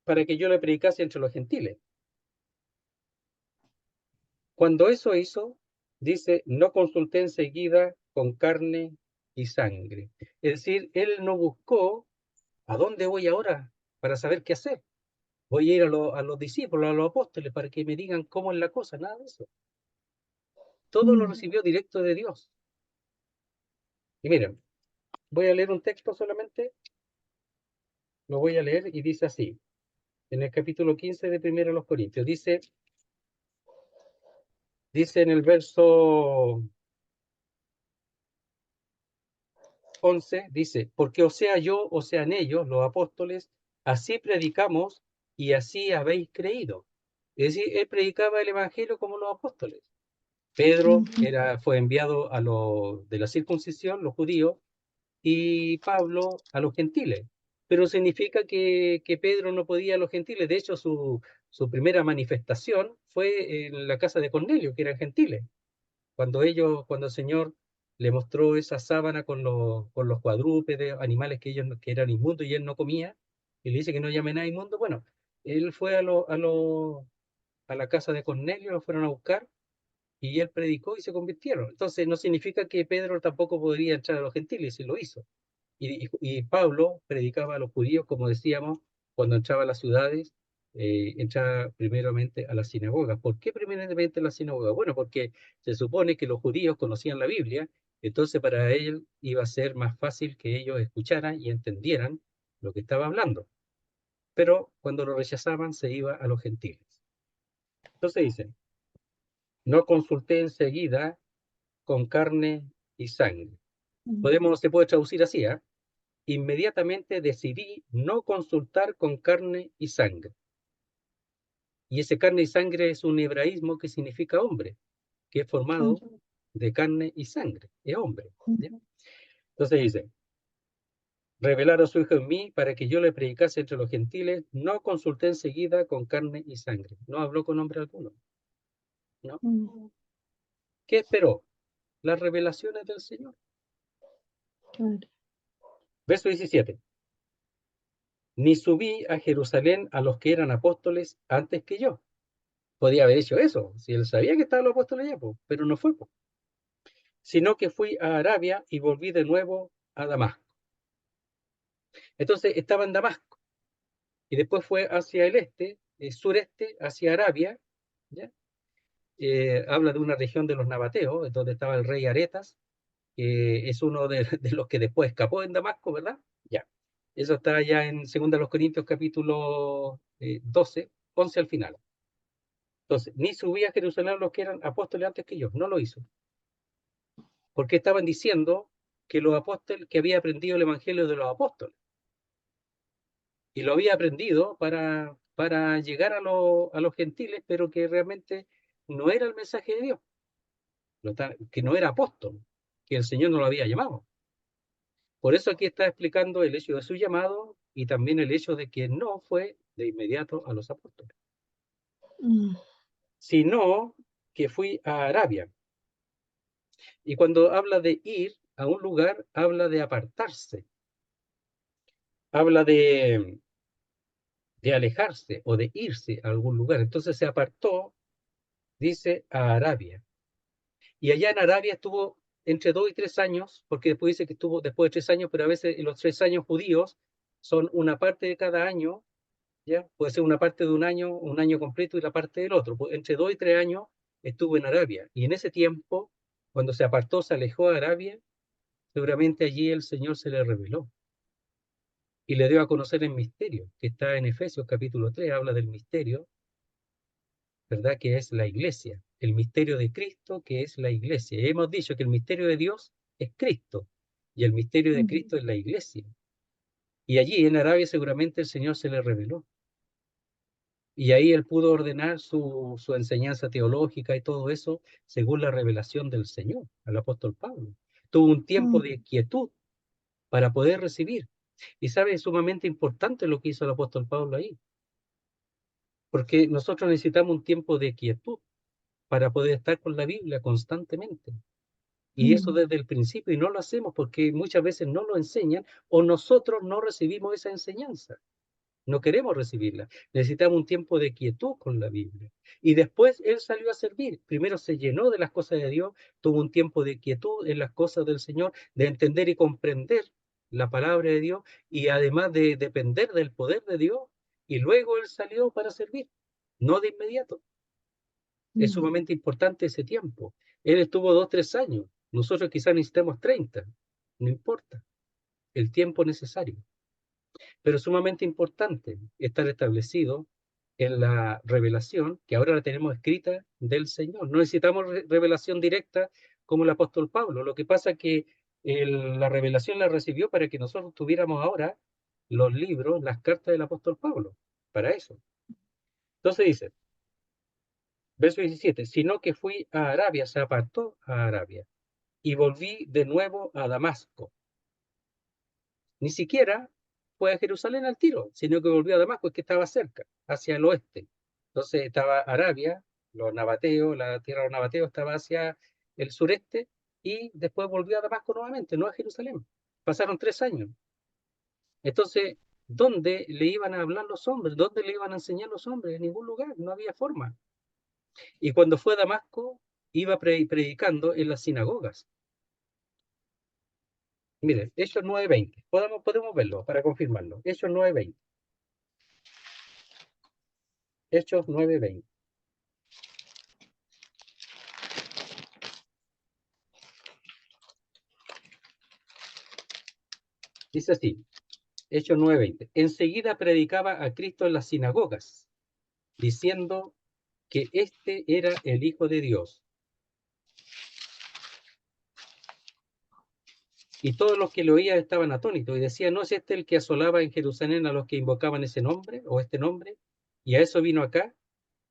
para que yo le predicase entre los gentiles. Cuando eso hizo, dice, no consulté enseguida con carne y sangre. Es decir, él no buscó a dónde voy ahora para saber qué hacer. Voy a ir a los discípulos, a los apóstoles, para que me digan cómo es la cosa, nada de eso. Todo lo recibió directo de Dios. Y miren, voy a leer un texto solamente lo voy a leer y dice así, en el capítulo 15 de Primero los Corintios, dice en el verso 11, dice, porque o sea yo, o sean ellos, los apóstoles, así predicamos y así habéis creído. Es decir, él predicaba el evangelio como los apóstoles. Pedro fue enviado a los de la circuncisión, los judíos, y Pablo a los gentiles. Pero significa que Pedro no podía a los gentiles. De hecho, su primera manifestación fue en la casa de Cornelio, que eran gentiles. Cuando el Señor le mostró esa sábana con los cuadrúpedes, animales que eran inmundos y él no comía, y le dice que no llame nada inmundo, bueno, él fue a la casa de Cornelio, lo fueron a buscar, y él predicó y se convirtieron. Entonces no significa que Pedro tampoco podría entrar a los gentiles, y lo hizo. Y Pablo predicaba a los judíos, como decíamos, cuando entraba a las ciudades, entraba primeramente a las sinagogas. ¿Por qué primeramente a las sinagogas? Bueno, porque se supone que los judíos conocían la Biblia, entonces para él iba a ser más fácil que ellos escucharan y entendieran lo que estaba hablando. Pero cuando lo rechazaban, se iba a los gentiles. Entonces dice, no consulté enseguida con carne y sangre. Se puede traducir así, ¿eh? Inmediatamente decidí no consultar con carne y sangre. Y ese carne y sangre es un hebraísmo que significa hombre, que es formado de carne y sangre, es hombre. ¿Ya? Entonces dice, revelar a su Hijo en mí para que yo le predicase entre los gentiles, no consulté enseguida con carne y sangre. No habló con hombre alguno. ¿No? ¿Qué esperó? Las revelaciones del Señor. Verso 17. Ni subí a Jerusalén a los que eran apóstoles antes que yo. Podía haber hecho eso, si él sabía que estaban los apóstoles allá, pero no fue, sino que fui a Arabia y volví de nuevo a Damasco. Entonces estaba en Damasco y después fue hacia el este, sureste, hacia Arabia. ¿Ya? Habla de una región de los nabateos, donde estaba el rey Aretas, que es uno de los que después escapó en Damasco, ¿verdad? Ya. Eso está ya en 2 Corintios capítulo 12, 11 al final. Entonces, ni subí a Jerusalén los que eran apóstoles antes que yo, no lo hizo. Porque estaban diciendo que los apóstoles, que había aprendido el evangelio de los apóstoles. Y lo había aprendido para llegar a los gentiles, pero que realmente no era el mensaje de Dios, que no era apóstol, que el Señor no lo había llamado. Por eso aquí está explicando el hecho de su llamado y también el hecho de que no fue de inmediato a los apóstoles, sino que fui a Arabia. Y cuando habla de ir a un lugar, habla de apartarse, habla de alejarse o de irse a algún lugar. Entonces se apartó, dice, a Arabia. Y allá en Arabia estuvo entre 2 y 3 años, porque después dice que estuvo después de 3 años, pero a veces los 3 años judíos son una parte de cada año, ¿ya? Puede ser una parte de un año completo y la parte del otro. Pues entre 2 y 3 años estuvo en Arabia. Y en ese tiempo, cuando se apartó, se alejó a Arabia, seguramente allí el Señor se le reveló y le dio a conocer el misterio, que está en Efesios capítulo 3, habla del misterio, ¿verdad? Que es la iglesia, el misterio de Cristo, que es la iglesia. Y hemos dicho que el misterio de Dios es Cristo y el misterio de Cristo es la iglesia. Y allí en Arabia seguramente el Señor se le reveló. Y ahí él pudo ordenar su enseñanza teológica y todo eso según la revelación del Señor, al apóstol Pablo. Tuvo un tiempo de quietud para poder recibir. Y sabe, es sumamente importante lo que hizo el apóstol Pablo ahí, porque nosotros necesitamos un tiempo de quietud para poder estar con la Biblia constantemente. Y eso desde el principio, y no lo hacemos porque muchas veces no lo enseñan o nosotros no recibimos esa enseñanza. No queremos recibirla. Necesitamos un tiempo de quietud con la Biblia. Y después él salió a servir. Primero se llenó de las cosas de Dios, tuvo un tiempo de quietud en las cosas del Señor, de entender y comprender la palabra de Dios y además de depender del poder de Dios. Y luego él salió para servir, no de inmediato. Es sumamente importante ese tiempo. Él estuvo 2, 3 años. Nosotros quizás necesitemos 30. No importa. El tiempo necesario. Pero sumamente importante estar establecido en la revelación, que ahora la tenemos escrita del Señor. No necesitamos revelación directa como el apóstol Pablo. Lo que pasa es que la revelación la recibió para que nosotros tuviéramos ahora los libros, las cartas del apóstol Pablo, para eso. Entonces dice, verso 17, sino que fui a Arabia, se apartó a Arabia, y volví de nuevo a Damasco. Ni siquiera fue a Jerusalén al tiro, sino que volvió a Damasco, que estaba cerca, hacia el oeste. Entonces estaba Arabia, los nabateos, la tierra de los nabateos estaba hacia el sureste, y después volvió a Damasco nuevamente, no a Jerusalén. Pasaron 3 años. Entonces, ¿dónde le iban a hablar los hombres? ¿Dónde le iban a enseñar los hombres? En ningún lugar, no había forma. Y cuando fue a Damasco, iba predicando en las sinagogas. Miren, Hechos 9:20. Podemos verlo para confirmarlo. Hechos 9:20. Hechos 9:20. Dice así, Hechos 9:20. Enseguida predicaba a Cristo en las sinagogas, diciendo que este era el Hijo de Dios. Y todos los que lo oían estaban atónitos y decían, ¿no es este el que asolaba en Jerusalén a los que invocaban ese nombre o este nombre? Y a eso vino acá,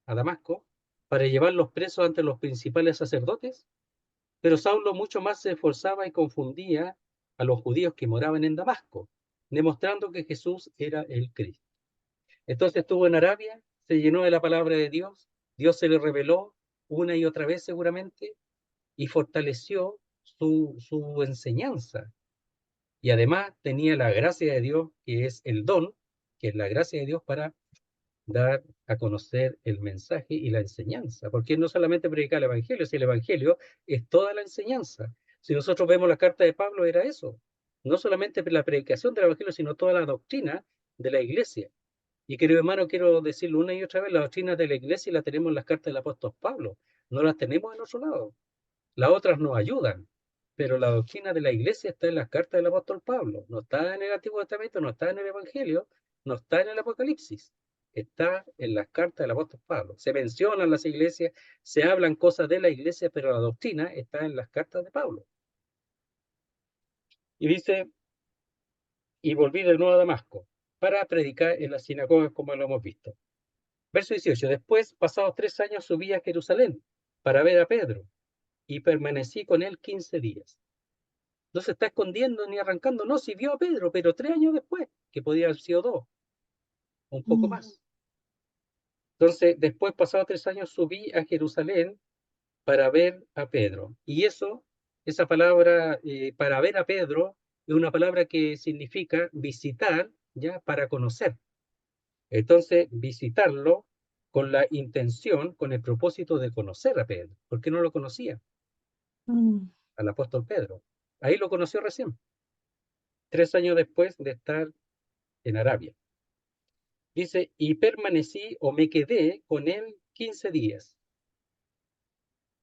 a Damasco, para llevarlos presos ante los principales sacerdotes. Pero Saulo mucho más se esforzaba y confundía a los judíos que moraban en Damasco, demostrando que Jesús era el Cristo. Entonces estuvo en Arabia, se llenó de la palabra de Dios, Dios se le reveló una y otra vez seguramente y fortaleció su enseñanza. Y además tenía la gracia de Dios, que es el don, que es la gracia de Dios para dar a conocer el mensaje y la enseñanza, porque no solamente predicar el Evangelio, si el Evangelio es toda la enseñanza. Si nosotros vemos la carta de Pablo, era eso, no solamente la predicación del Evangelio, sino toda la doctrina de la iglesia. Y querido hermano, quiero decirlo una y otra vez, la doctrina de la iglesia la tenemos en las cartas del apóstol Pablo, no las tenemos en otro lado. Las otras nos ayudan, pero la doctrina de la iglesia está en las cartas del apóstol Pablo, no está en el Antiguo Testamento, no está en el Evangelio, no está en el Apocalipsis, está en las cartas del apóstol Pablo. Se mencionan las iglesias, se hablan cosas de la iglesia, pero la doctrina está en las cartas de Pablo. Y dice, y volví de nuevo a Damasco para predicar en las sinagogas como lo hemos visto. Verso 18, después, pasados 3 años, subí a Jerusalén para ver a Pedro y permanecí con él 15 días. No se está escondiendo ni arrancando, no, si vio a Pedro, pero 3 años después, que podía haber sido 2, un poco más. Entonces, después, pasados 3 años, subí a Jerusalén para ver a Pedro. Y esa palabra, para ver a Pedro, es una palabra que significa visitar, ya, para conocer. Entonces, visitarlo con la intención, con el propósito de conocer a Pedro, porque no lo conocía, al apóstol Pedro. Ahí lo conoció recién, 3 años después de estar en Arabia. Dice, y permanecí o me quedé con él 15 días.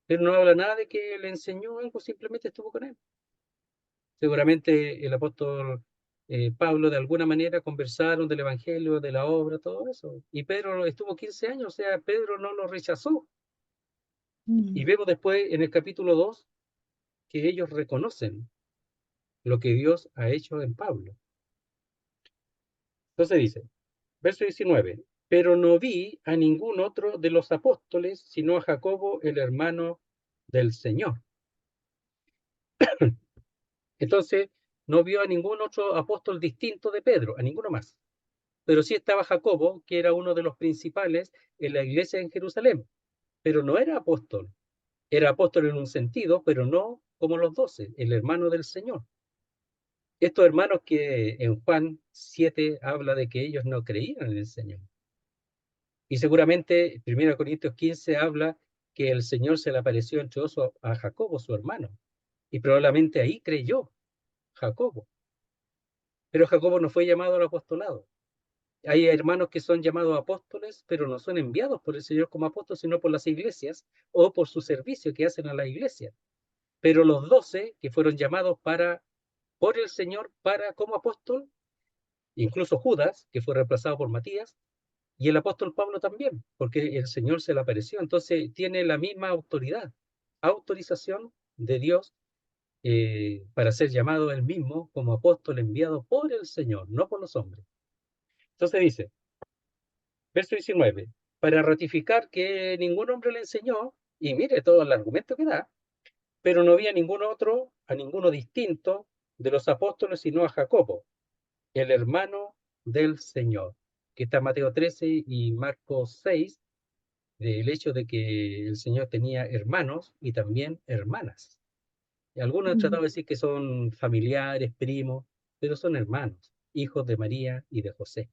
Pero no habla nada de que le enseñó algo, simplemente estuvo con él. Seguramente el apóstol Pablo de alguna manera conversaron del evangelio, de la obra, todo eso. Y Pedro estuvo 15 años, o sea, Pedro no lo rechazó. Y vemos después en el capítulo 2 que ellos reconocen lo que Dios ha hecho en Pablo. Entonces dice, verso 19, pero no vi a ningún otro de los apóstoles, sino a Jacobo, el hermano del Señor. Entonces, no vio a ningún otro apóstol distinto de Pedro, a ninguno más. Pero sí estaba Jacobo, que era uno de los principales en la iglesia en Jerusalén, pero no era apóstol. Era apóstol en un sentido, pero no como los 12, el hermano del Señor. Estos hermanos que en Juan 7 habla de que ellos no creían en el Señor. Y seguramente 1 Corintios 15 habla que el Señor se le apareció entre otros a Jacobo, su hermano. Y probablemente ahí creyó Jacobo. Pero Jacobo no fue llamado al apostolado. Hay hermanos que son llamados apóstoles, pero no son enviados por el Señor como apóstoles, sino por las iglesias o por su servicio que hacen a la iglesia. Pero los 12 que fueron llamados por el Señor como apóstol, incluso Judas, que fue reemplazado por Matías, y el apóstol Pablo también, porque el Señor se le apareció. Entonces tiene la misma autoridad, autorización de Dios para ser llamado él mismo como apóstol enviado por el Señor, no por los hombres. Entonces dice, verso 19, para ratificar que ningún hombre le enseñó, y mire todo el argumento que da, pero no había ningún otro, a ninguno distinto de los apóstoles, sino a Jacobo, el hermano del Señor, que está en Mateo 13 y Marcos 6, del hecho de que el Señor tenía hermanos y también hermanas. Y algunos han tratado de decir que son familiares, primos, pero son hermanos, hijos de María y de José.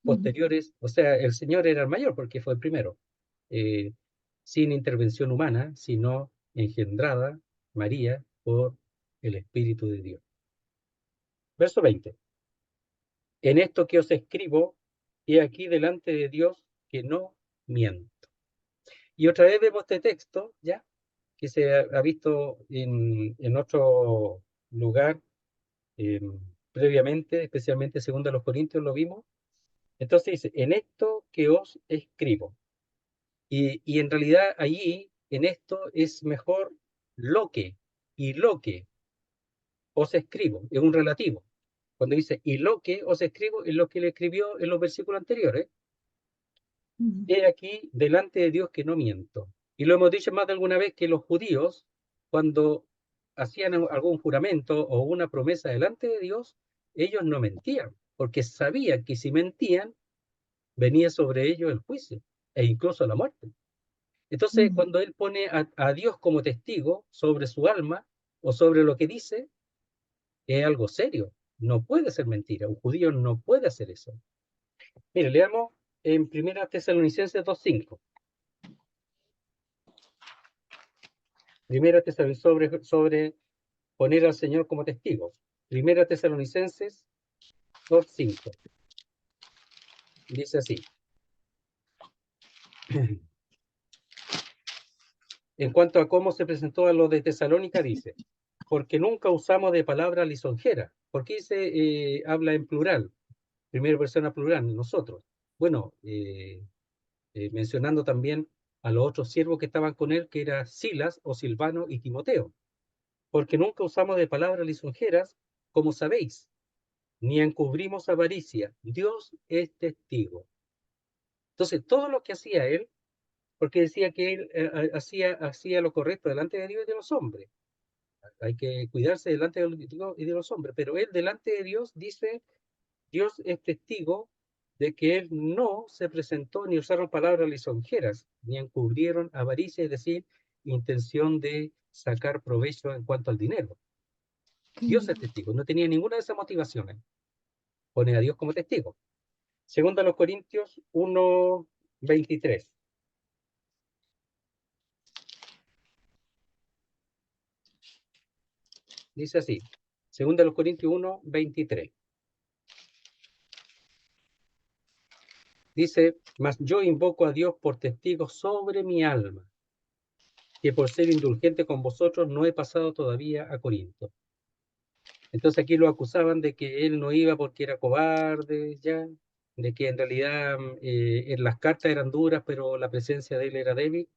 Posteriores, o sea, el Señor era el mayor porque fue el primero, eh, sin intervención humana, sino engendrada María por el Espíritu de Dios. Verso 20. En esto que os escribo, he aquí delante de Dios que no miento. Y otra vez vemos este texto, ya, que se ha visto en otro lugar eh, previamente, especialmente segundo a los Corintios lo vimos. Entonces dice, en esto que os escribo. Y en realidad allí, en esto, es mejor lo que, y lo que os escribo, es un relativo. Cuando dice, y lo que os escribo, es lo que le escribió en los versículos anteriores. He aquí delante de Dios que no miento. Y lo hemos dicho más de alguna vez que los judíos, cuando hacían algún juramento o una promesa delante de Dios, ellos no mentían, porque sabían que si mentían, venía sobre ellos el juicio e incluso la muerte. Entonces, cuando él pone a Dios como testigo sobre su alma o sobre lo que dice, es algo serio. No puede ser mentira. Un judío no puede hacer eso. Mire, leamos en 1 Tesalonicenses 2:5. Primera Tesalonicenses sobre poner al Señor como testigo. Primera Tesalonicenses 2:5. Dice así. En cuanto a cómo se presentó a los de Tesalónica, dice, porque nunca usamos de palabra lisonjera. ¿Por qué se habla en plural? Primera persona plural, nosotros. Bueno, mencionando también a los otros siervos que estaban con él, que eran Silas o Silvano y Timoteo. Porque nunca usamos de palabras lisonjeras, como sabéis, ni encubrimos avaricia. Dios es testigo. Entonces, todo lo que hacía él, porque decía que él hacía lo correcto delante de Dios y de los hombres. Hay que cuidarse delante de Dios y de los hombres, pero él delante de Dios dice, Dios es testigo de que él no se presentó ni usaron palabras lisonjeras, ni encubrieron avaricia, es decir, intención de sacar provecho en cuanto al dinero. Dios es testigo, no tenía ninguna de esas motivaciones. Pone a Dios como testigo. Segundo a los Corintios 1:23. Dice así, segundo a los Corintios 1:23. Dice, mas yo invoco a Dios por testigo sobre mi alma, que por ser indulgente con vosotros no he pasado todavía a Corinto. Entonces aquí lo acusaban de que él no iba porque era cobarde, ya, de que en realidad en las cartas eran duras, pero la presencia de él era débil.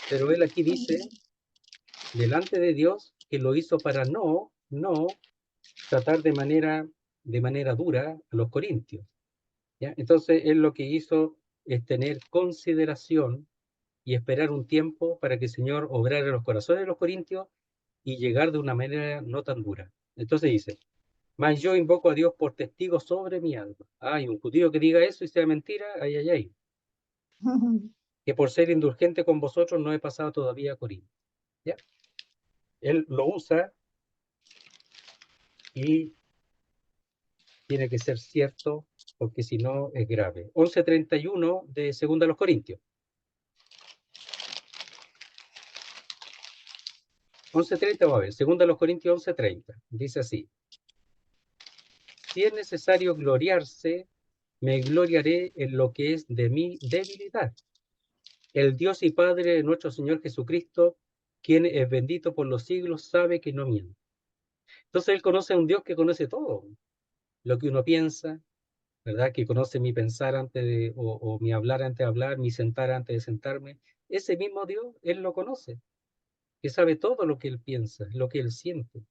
Pero él aquí dice, delante de Dios, que lo hizo para no tratar de manera dura a los corintios. ¿Ya? Entonces él lo que hizo es tener consideración y esperar un tiempo para que el Señor obrara en los corazones de los corintios y llegar de una manera no tan dura. Entonces dice, mas yo invoco a Dios por testigo sobre mi alma. Hay un judío que diga eso y sea mentira, ay, ay, ay. Que por ser indulgente con vosotros no he pasado todavía a Corinto. ¿Ya? Él lo usa y tiene que ser cierto, porque si no es grave. 11:31 de 2 a los Corintios. 11:30 va a ver, 2 a los Corintios 11:30. Dice así, si es necesario gloriarse, me gloriaré en lo que es de mi debilidad. El Dios y Padre de nuestro Señor Jesucristo, quien es bendito por los siglos, sabe que no miente. Entonces él conoce a un Dios que conoce todo. lo que uno piensa, ¿verdad? Que conoce mi pensar antes de, o mi hablar antes de hablar, mi sentar antes de sentarme. Ese mismo Dios, Él lo conoce, que sabe todo lo que Él piensa, lo que Él siente.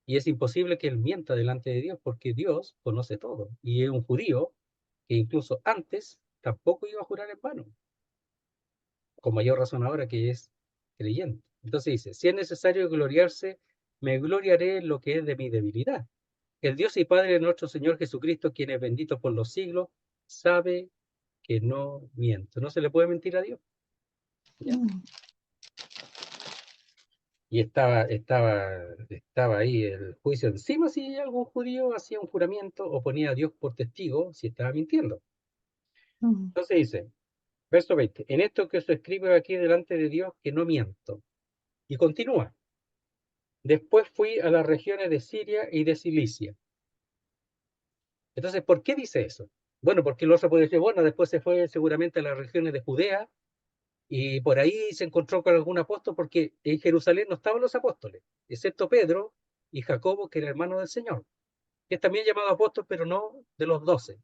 Y es imposible que Él mienta delante de Dios porque Dios conoce todo. Y es un judío que incluso antes tampoco iba a jurar en vano, con mayor razón ahora que es creyente. Entonces dice, si es necesario gloriarse, me gloriaré en lo que es de mi debilidad. El Dios y Padre de nuestro Señor Jesucristo, quien es bendito por los siglos, sabe que no miento. No se le puede mentir a Dios. ¿Ya? Y estaba ahí el juicio encima si algún judío hacía un juramento o ponía a Dios por testigo si estaba mintiendo. Entonces dice, verso 20, en esto que os escribo aquí delante de Dios que no miento. Y continúa, después fui a las regiones de Siria y de Cilicia. Entonces, ¿por qué dice eso? Bueno, porque el otro puede decir, bueno, después se fue seguramente a las regiones de Judea y por ahí se encontró con algún apóstol porque en Jerusalén no estaban los apóstoles, excepto Pedro y Jacobo, que era hermano del Señor, que es también llamado apóstol, pero no de los 12.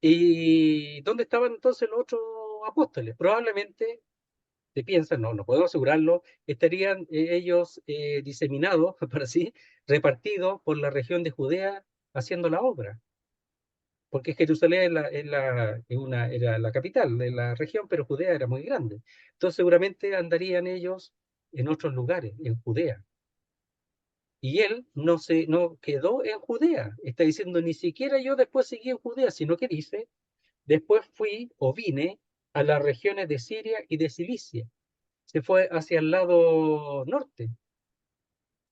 ¿Y dónde estaban entonces los otros apóstoles? Probablemente, se piensa, no podemos asegurarlo, estarían ellos diseminados, para así, repartidos por la región de Judea haciendo la obra. Porque Jerusalén era la capital de la región, pero Judea era muy grande. Entonces seguramente andarían ellos en otros lugares, en Judea. Y él no quedó en Judea. Está diciendo, ni siquiera yo después seguí en Judea, sino que dice, después fui o vine a las regiones de Siria y de Cilicia. Se fue hacia el lado norte,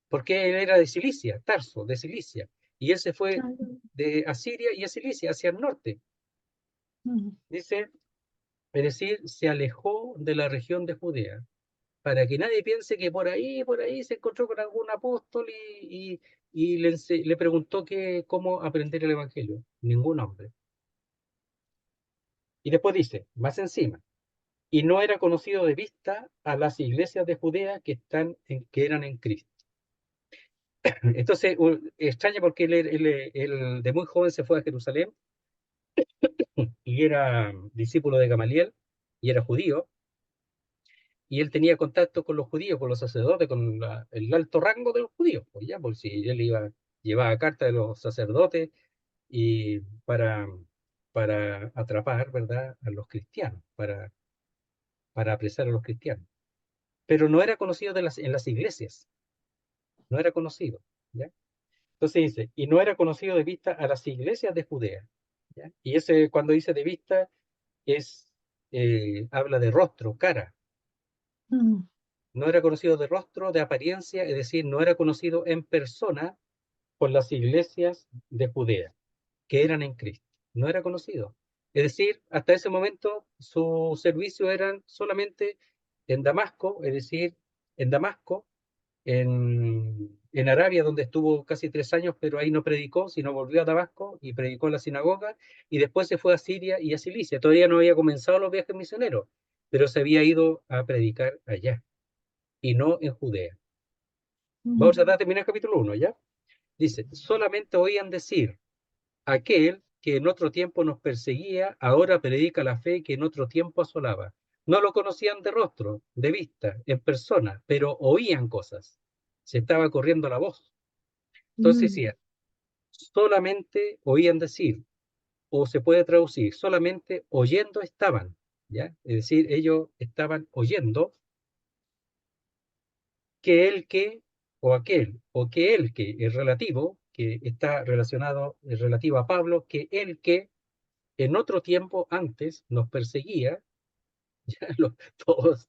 porque él era de Cilicia, Tarso, de Cilicia. Y él se fue de Asiria y a Cilicia, hacia el norte. Dice, es decir, se alejó de la región de Judea, para que nadie piense que por ahí se encontró con algún apóstol y le preguntó cómo aprender el Evangelio. Ningún hombre. Y después dice, más encima, y no era conocido de vista a las iglesias de Judea que eran en Cristo. Entonces, extraña porque él de muy joven se fue a Jerusalén y era discípulo de Gamaliel y era judío, y él tenía contacto con los judíos, con los sacerdotes, con el alto rango de los judíos, pues ya, por si él llevaba carta de los sacerdotes y para atrapar, ¿verdad?, a los cristianos, para apresar a los cristianos. Pero no era conocido en las iglesias, no era conocido, ¿ya? Entonces dice, y no era conocido de vista a las iglesias de Judea, ¿ya? Y ese, cuando dice de vista, habla de rostro, cara. No era conocido de rostro, de apariencia, es decir, no era conocido en persona por las iglesias de Judea, que eran en Cristo. No era conocido. Es decir, hasta ese momento su servicio eran solamente en Damasco, es decir, en Damasco, en Arabia, donde estuvo casi 3 años, pero ahí no predicó, sino volvió a Damasco y predicó en la sinagoga, y después se fue a Siria y a Cilicia. Todavía no había comenzado los viajes misioneros, pero se había ido a predicar allá, y no en Judea. Vamos a terminar el capítulo 1, ¿ya? Dice, solamente oían decir, aquel que en otro tiempo nos perseguía, ahora predica la fe que en otro tiempo asolaba. No lo conocían de rostro, de vista, en persona, pero oían cosas. Se estaba corriendo la voz. Entonces decía, solamente oían decir, o se puede traducir, solamente oyendo estaban, ¿ya? Es decir, ellos estaban oyendo que el que, o aquel, o que el que es relativo, que está relacionado, es relativo a Pablo, que el que en otro tiempo antes nos perseguía, ya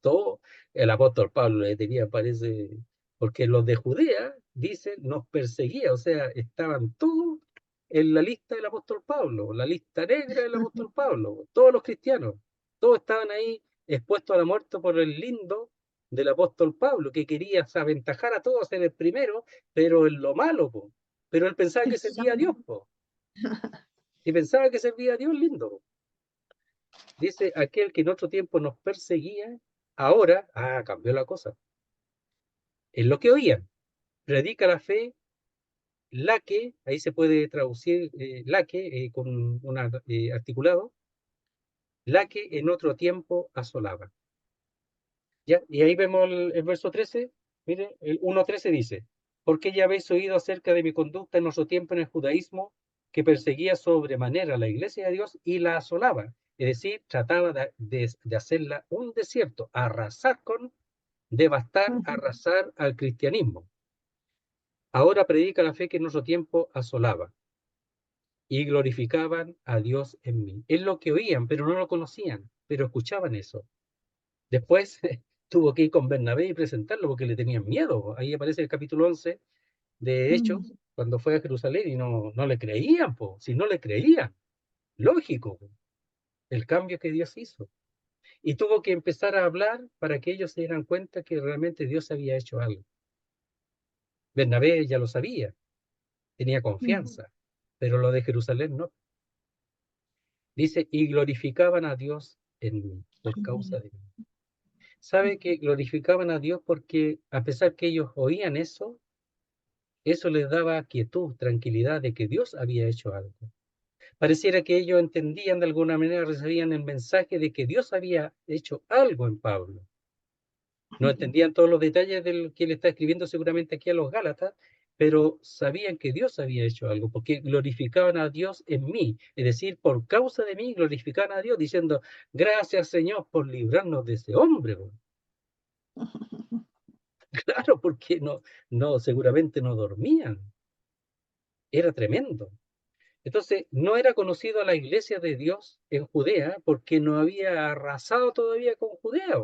todo, el apóstol Pablo le tenía, parece, porque los de Judea, dicen, nos perseguía, o sea, estaban todos en la lista del apóstol Pablo, la lista negra del apóstol Pablo, todos los cristianos, todos estaban ahí expuestos a la muerte por el lindo del apóstol Pablo, que quería aventajar a todos, ser el primero, pero en lo malo, po. Pero él pensaba que servía a Dios, po. Y pensaba que servía a Dios lindo, po. Dice, aquel que en otro tiempo nos perseguía, ahora, cambió la cosa. Es lo que oían. Predica la fe la que, ahí se puede traducir la que con un articulado, la que en otro tiempo asolaba. ¿Ya? Y ahí vemos el verso 13, mire, el 1:13 dice, porque ya habéis oído acerca de mi conducta en nuestro tiempo en el judaísmo, que perseguía sobremanera a la iglesia de Dios y la asolaba, es decir, trataba de hacerla un desierto, arrasar con, devastar, arrasar al cristianismo. Ahora predica la fe que en nuestro tiempo asolaba y glorificaban a Dios en mí. Es lo que oían, pero no lo conocían, pero escuchaban eso. Después tuvo que ir con Bernabé y presentarlo porque le tenían miedo. Ahí aparece el capítulo 11 de Hechos, cuando fue a Jerusalén y no le creían, po. Si no le creían, lógico, po, el cambio que Dios hizo. Y tuvo que empezar a hablar para que ellos se dieran cuenta que realmente Dios había hecho algo. Bernabé ya lo sabía, tenía confianza, pero lo de Jerusalén no. Dice, y glorificaban a Dios en mí, por causa de mí. ¿Sabe que glorificaban a Dios porque a pesar que ellos oían eso les daba quietud, tranquilidad de que Dios había hecho algo? Pareciera que ellos entendían de alguna manera, recibían el mensaje de que Dios había hecho algo en Pablo. No entendían todos los detalles del que él está escribiendo seguramente aquí a los Gálatas, pero sabían que Dios había hecho algo, porque glorificaban a Dios en mí, es decir, por causa de mí glorificaban a Dios, diciendo, gracias Señor por librarnos de ese hombre. Claro, porque seguramente no dormían, era tremendo. Entonces, no era conocido a la iglesia de Dios en Judea porque no había arrasado todavía con Judea,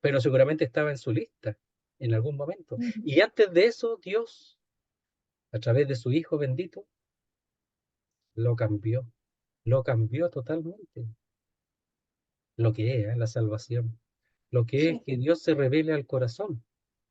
pero seguramente estaba en su lista en algún momento. Y antes de eso, Dios, a través de su Hijo bendito, lo lo cambió totalmente. Lo que es la salvación, lo que es que Dios se revele al corazón,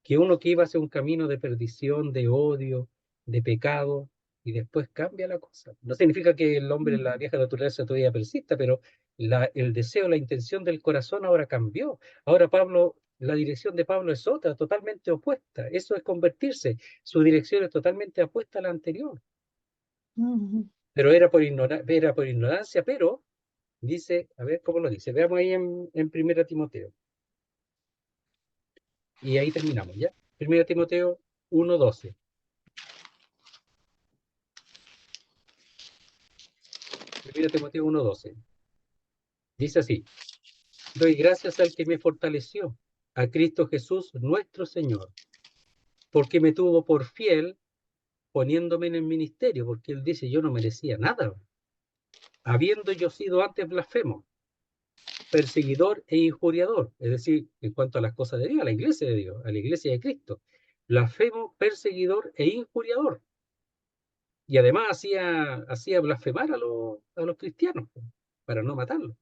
que uno que iba hacia un camino de perdición, de odio, de pecado, y después cambia la cosa. No significa que el hombre, la vieja naturaleza todavía persista, pero el deseo, la intención del corazón ahora cambió. Ahora Pablo, la dirección de Pablo es otra, totalmente opuesta. Eso es convertirse. Su dirección es totalmente opuesta a la anterior. Pero era por ignorancia, pero dice, a ver cómo lo dice. Veamos ahí en 1 Timoteo. Y ahí terminamos, ¿ya? 1 Timoteo 1:12. 1 Timoteo 1:12. Dice así, doy gracias al que me fortaleció, a Cristo Jesús nuestro Señor, porque me tuvo por fiel poniéndome en el ministerio, porque él dice, yo no merecía nada, habiendo yo sido antes blasfemo, perseguidor e injuriador, es decir, en cuanto a las cosas de Dios, a la iglesia de Dios, a la iglesia de Cristo, blasfemo, perseguidor e injuriador. Y además hacía blasfemar a los cristianos para no matarlos.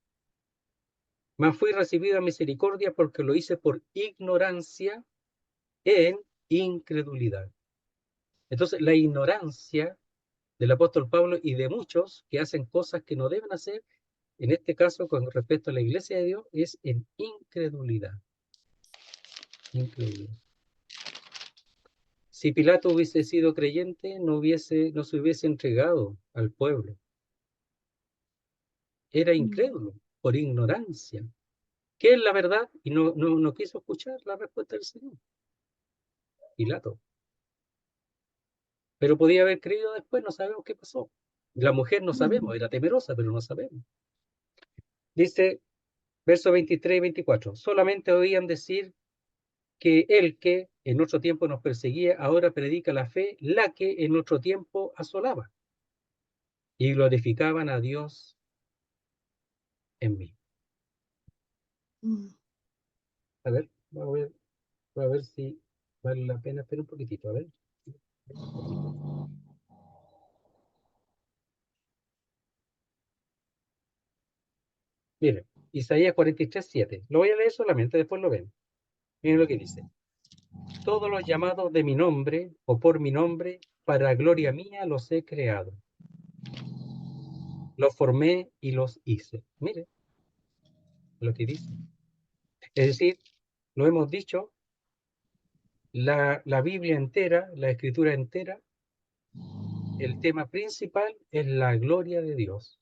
Mas fui recibido a misericordia porque lo hice por ignorancia en incredulidad. Entonces, la ignorancia del apóstol Pablo y de muchos que hacen cosas que no deben hacer, en este caso con respecto a la iglesia de Dios, es en incredulidad. Incredulidad. Si Pilato hubiese sido creyente, no se hubiese entregado al pueblo. Era incrédulo por ignorancia. ¿Qué es la verdad? Y no quiso escuchar la respuesta del Señor. Pilato. Pero podía haber creído después, no sabemos qué pasó. La mujer no sabemos, era temerosa, pero no sabemos. Dice, verso 23 y 24, solamente oían decir que el que en otro tiempo nos perseguía, ahora predica la fe, la que en otro tiempo asolaba. Y glorificaban a Dios en mí. A ver, voy a ver si vale la pena. Espera un poquitito, a ver. Un poquito. Miren, Isaías 43:7. Lo voy a leer solamente, después lo ven. Miren lo que dice. Todos los llamados de mi nombre o por mi nombre, para gloria mía los he creado. Los formé y los hice. Mire lo que dice. Es decir, lo hemos dicho, La Biblia entera, la Escritura entera, el tema principal es la gloria de Dios,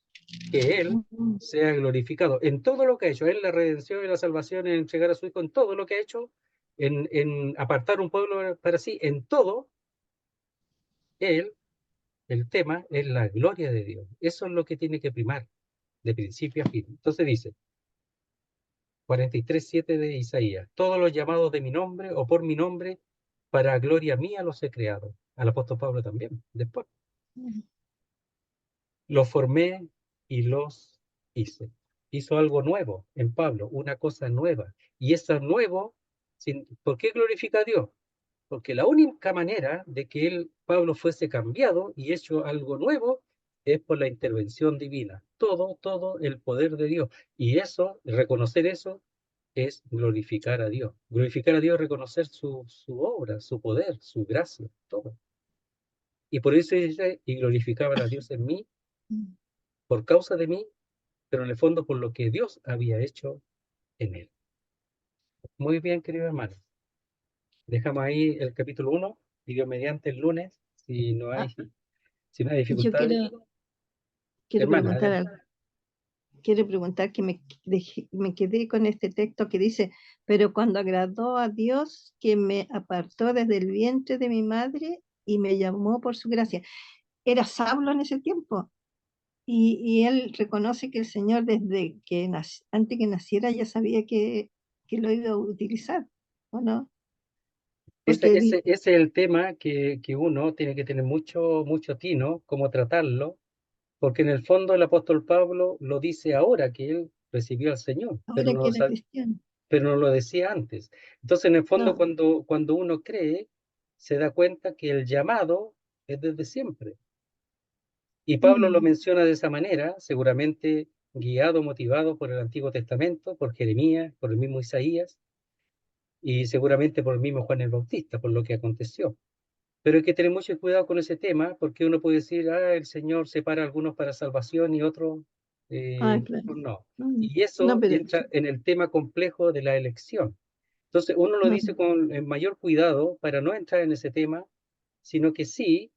que Él Mm. sea glorificado en todo lo que ha hecho, en la redención y la salvación, en entregar a su Hijo, en todo lo que ha hecho, en apartar un pueblo para sí, en todo, Él, el tema es la gloria de Dios. Eso es lo que tiene que primar de principio a fin. Entonces dice, 43:7 de Isaías, todos los llamados de mi nombre o por mi nombre, para gloria mía los he creado. Al apóstol Pablo también, después. Los formé y los hice. Hizo algo nuevo en Pablo, una cosa nueva. Y eso nuevo, ¿por qué glorifica a Dios? Porque la única manera de que Pablo fuese cambiado y hecho algo nuevo es por la intervención divina. Todo el poder de Dios. Y eso, reconocer eso, es glorificar a Dios. Glorificar a Dios es reconocer su obra, su poder, su gracia, todo. Y por eso dice, y glorificaban a Dios en mí, por causa de mí, pero en el fondo por lo que Dios había hecho en él. Muy bien, querido hermano. Dejamos ahí el capítulo 1 y Dios mediante el lunes, si no Ah, hay, si no hay yo dificultades. quiero Hermana, preguntar adelante. algo. Quiero preguntar que me quedé con este texto que dice, pero cuando agradó a Dios que me apartó desde el vientre de mi madre y me llamó por su gracia. Era Saulo en ese tiempo y él reconoce que el Señor desde que antes que naciera ya sabía que lo iba a utilizar, ¿o no? Ese, Porque ese, ese es el tema que uno tiene que tener mucho tino, cómo tratarlo, porque en el fondo el apóstol Pablo lo dice ahora que él recibió al Señor, ahora que era cristiano, pero no lo decía antes. Entonces, en el fondo, no. cuando uno cree, se da cuenta que el llamado es desde siempre. Y Pablo lo Mm, menciona de esa manera, seguramente guiado, motivado por el Antiguo Testamento, por Jeremías, por el mismo Isaías y seguramente por el mismo Juan el Bautista, por lo que aconteció. Pero hay que tener mucho cuidado con ese tema, porque uno puede decir, el Señor separa a algunos para salvación y otros claro. no. Mm, Y no, eso pero entra en el tema complejo de la elección. Entonces, uno lo dice mm, con mayor cuidado para no entrar en ese tema, sino que sí,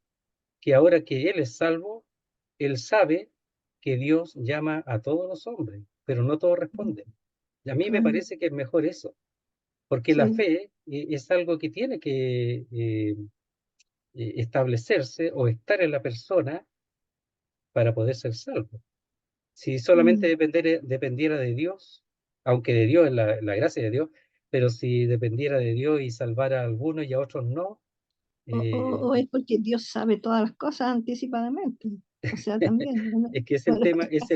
que ahora que él es salvo, él sabe que Dios llama a todos los hombres, pero no todos responden. Y a mí me claro, parece que es mejor eso, porque la sí. fe es algo que tiene que establecerse o estar en la persona para poder ser salvo. Si solamente Mm. dependiera de Dios, aunque de Dios es la gracia de Dios, pero si dependiera de Dios y salvara a algunos y a otros no, eh, O es porque Dios sabe todas las cosas anticipadamente. O sea, también, ¿no? es que es el Bueno, tema, es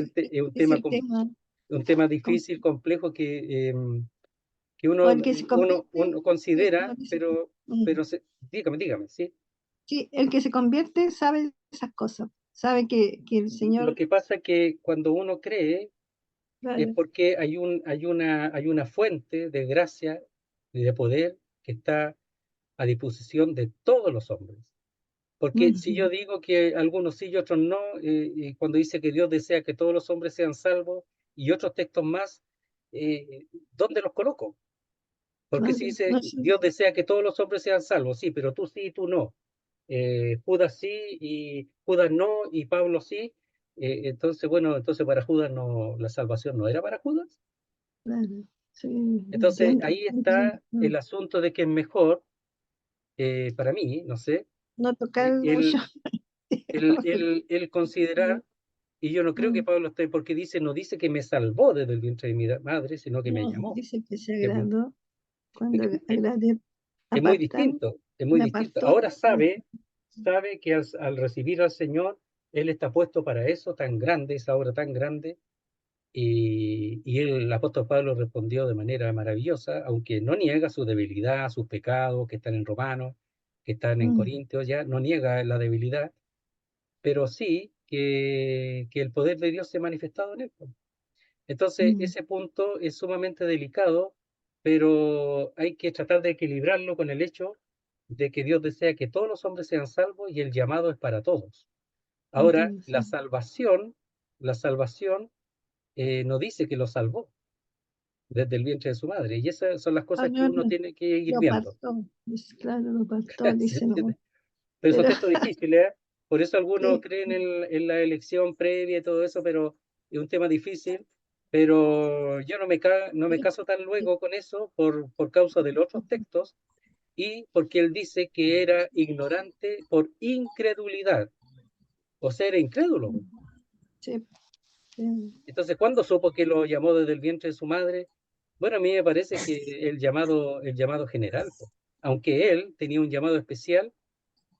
es el tema. un tema com- difícil, complejo, que O uno, el que se convierte, uno como considera, dice, mm, dígame, ¿sí? sí, el que se convierte sabe esas cosas. Sabe que el Lo Señor, que pasa es que cuando uno cree es claro, porque hay una fuente de gracia y de poder que está a disposición de todos los hombres. Porque si yo ujú, digo que algunos sí y otros no, y cuando dice que Dios desea que todos los hombres sean salvos y otros textos más, ¿dónde los coloco? Porque si claro, dice no sé, Dios desea que todos los hombres sean salvos, sí, pero tú sí y tú no. Judas sí y Judas no y Pablo sí. Entonces, bueno, entonces para Judas no, la salvación no era para Judas. claro, sí, Entonces entiendo, ahí entiendo. está el asunto de que es mejor, para mí, no sé, No tocar mucho. el, el considerar, y yo no creo que Mm, Pablo esté, porque dice, no dice que me salvó desde el vientre de mi madre, sino que me no, llamó. dice que se Es, agradó cuando es- agradé, es muy apartar, distinto, es muy me distinto. apartó. Ahora sabe que al recibir al Señor, Él está puesto para eso tan grande, esa obra tan grande, y el apóstol Pablo respondió de manera maravillosa, aunque no niega su debilidad, sus pecados que están en Romanos, que están en Mm, Corintios, ya no niega la debilidad, pero sí que el poder de Dios se ha manifestado en él. Entonces, mm, ese punto es sumamente delicado, pero hay que tratar de equilibrarlo con el hecho de que Dios desea que todos los hombres sean salvos y el llamado es para todos. para Ahora, todos, sí. la salvación no dice que lo salvó. desde el vientre de su madre. Y esas son las cosas que Ahora uno tiene que ir lo viendo. apartó, claro, lo apartó, ¿Se dice no. entiende? Pero son Pero textos difíciles, ¿eh? Por eso algunos sí, creen en la elección previa y todo eso, pero es un tema difícil. Pero yo no me sí, caso tan luego con eso por causa de los otros textos y porque él dice que era ignorante por incredulidad, o sea, era incrédulo. sí, sí. Entonces, ¿cuándo supo que lo llamó desde el vientre de su madre? Bueno, a mí me parece que el llamado general, po. Aunque él tenía un llamado especial,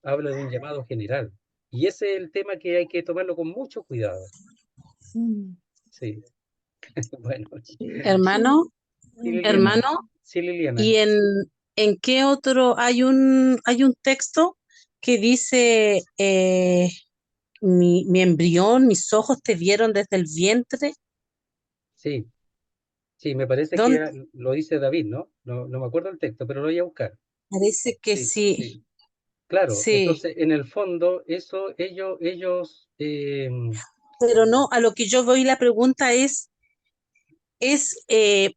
habla de un llamado general. Y ese es el tema que hay que tomarlo con mucho cuidado. Mm, Sí, bueno, sí, sí, Hermano, sí, Liliana, hermano, sí, Liliana, ¿y en qué otro hay un texto que dice mi embrión, mis ojos te vieron desde el vientre? sí, sí, me parece que ¿Dónde? lo dice David, ¿no? No, no me acuerdo el texto, pero lo voy a buscar. Parece que Sí, sí, sí. Claro, sí, entonces en el fondo eso ellos pero no, a lo que yo voy la pregunta es el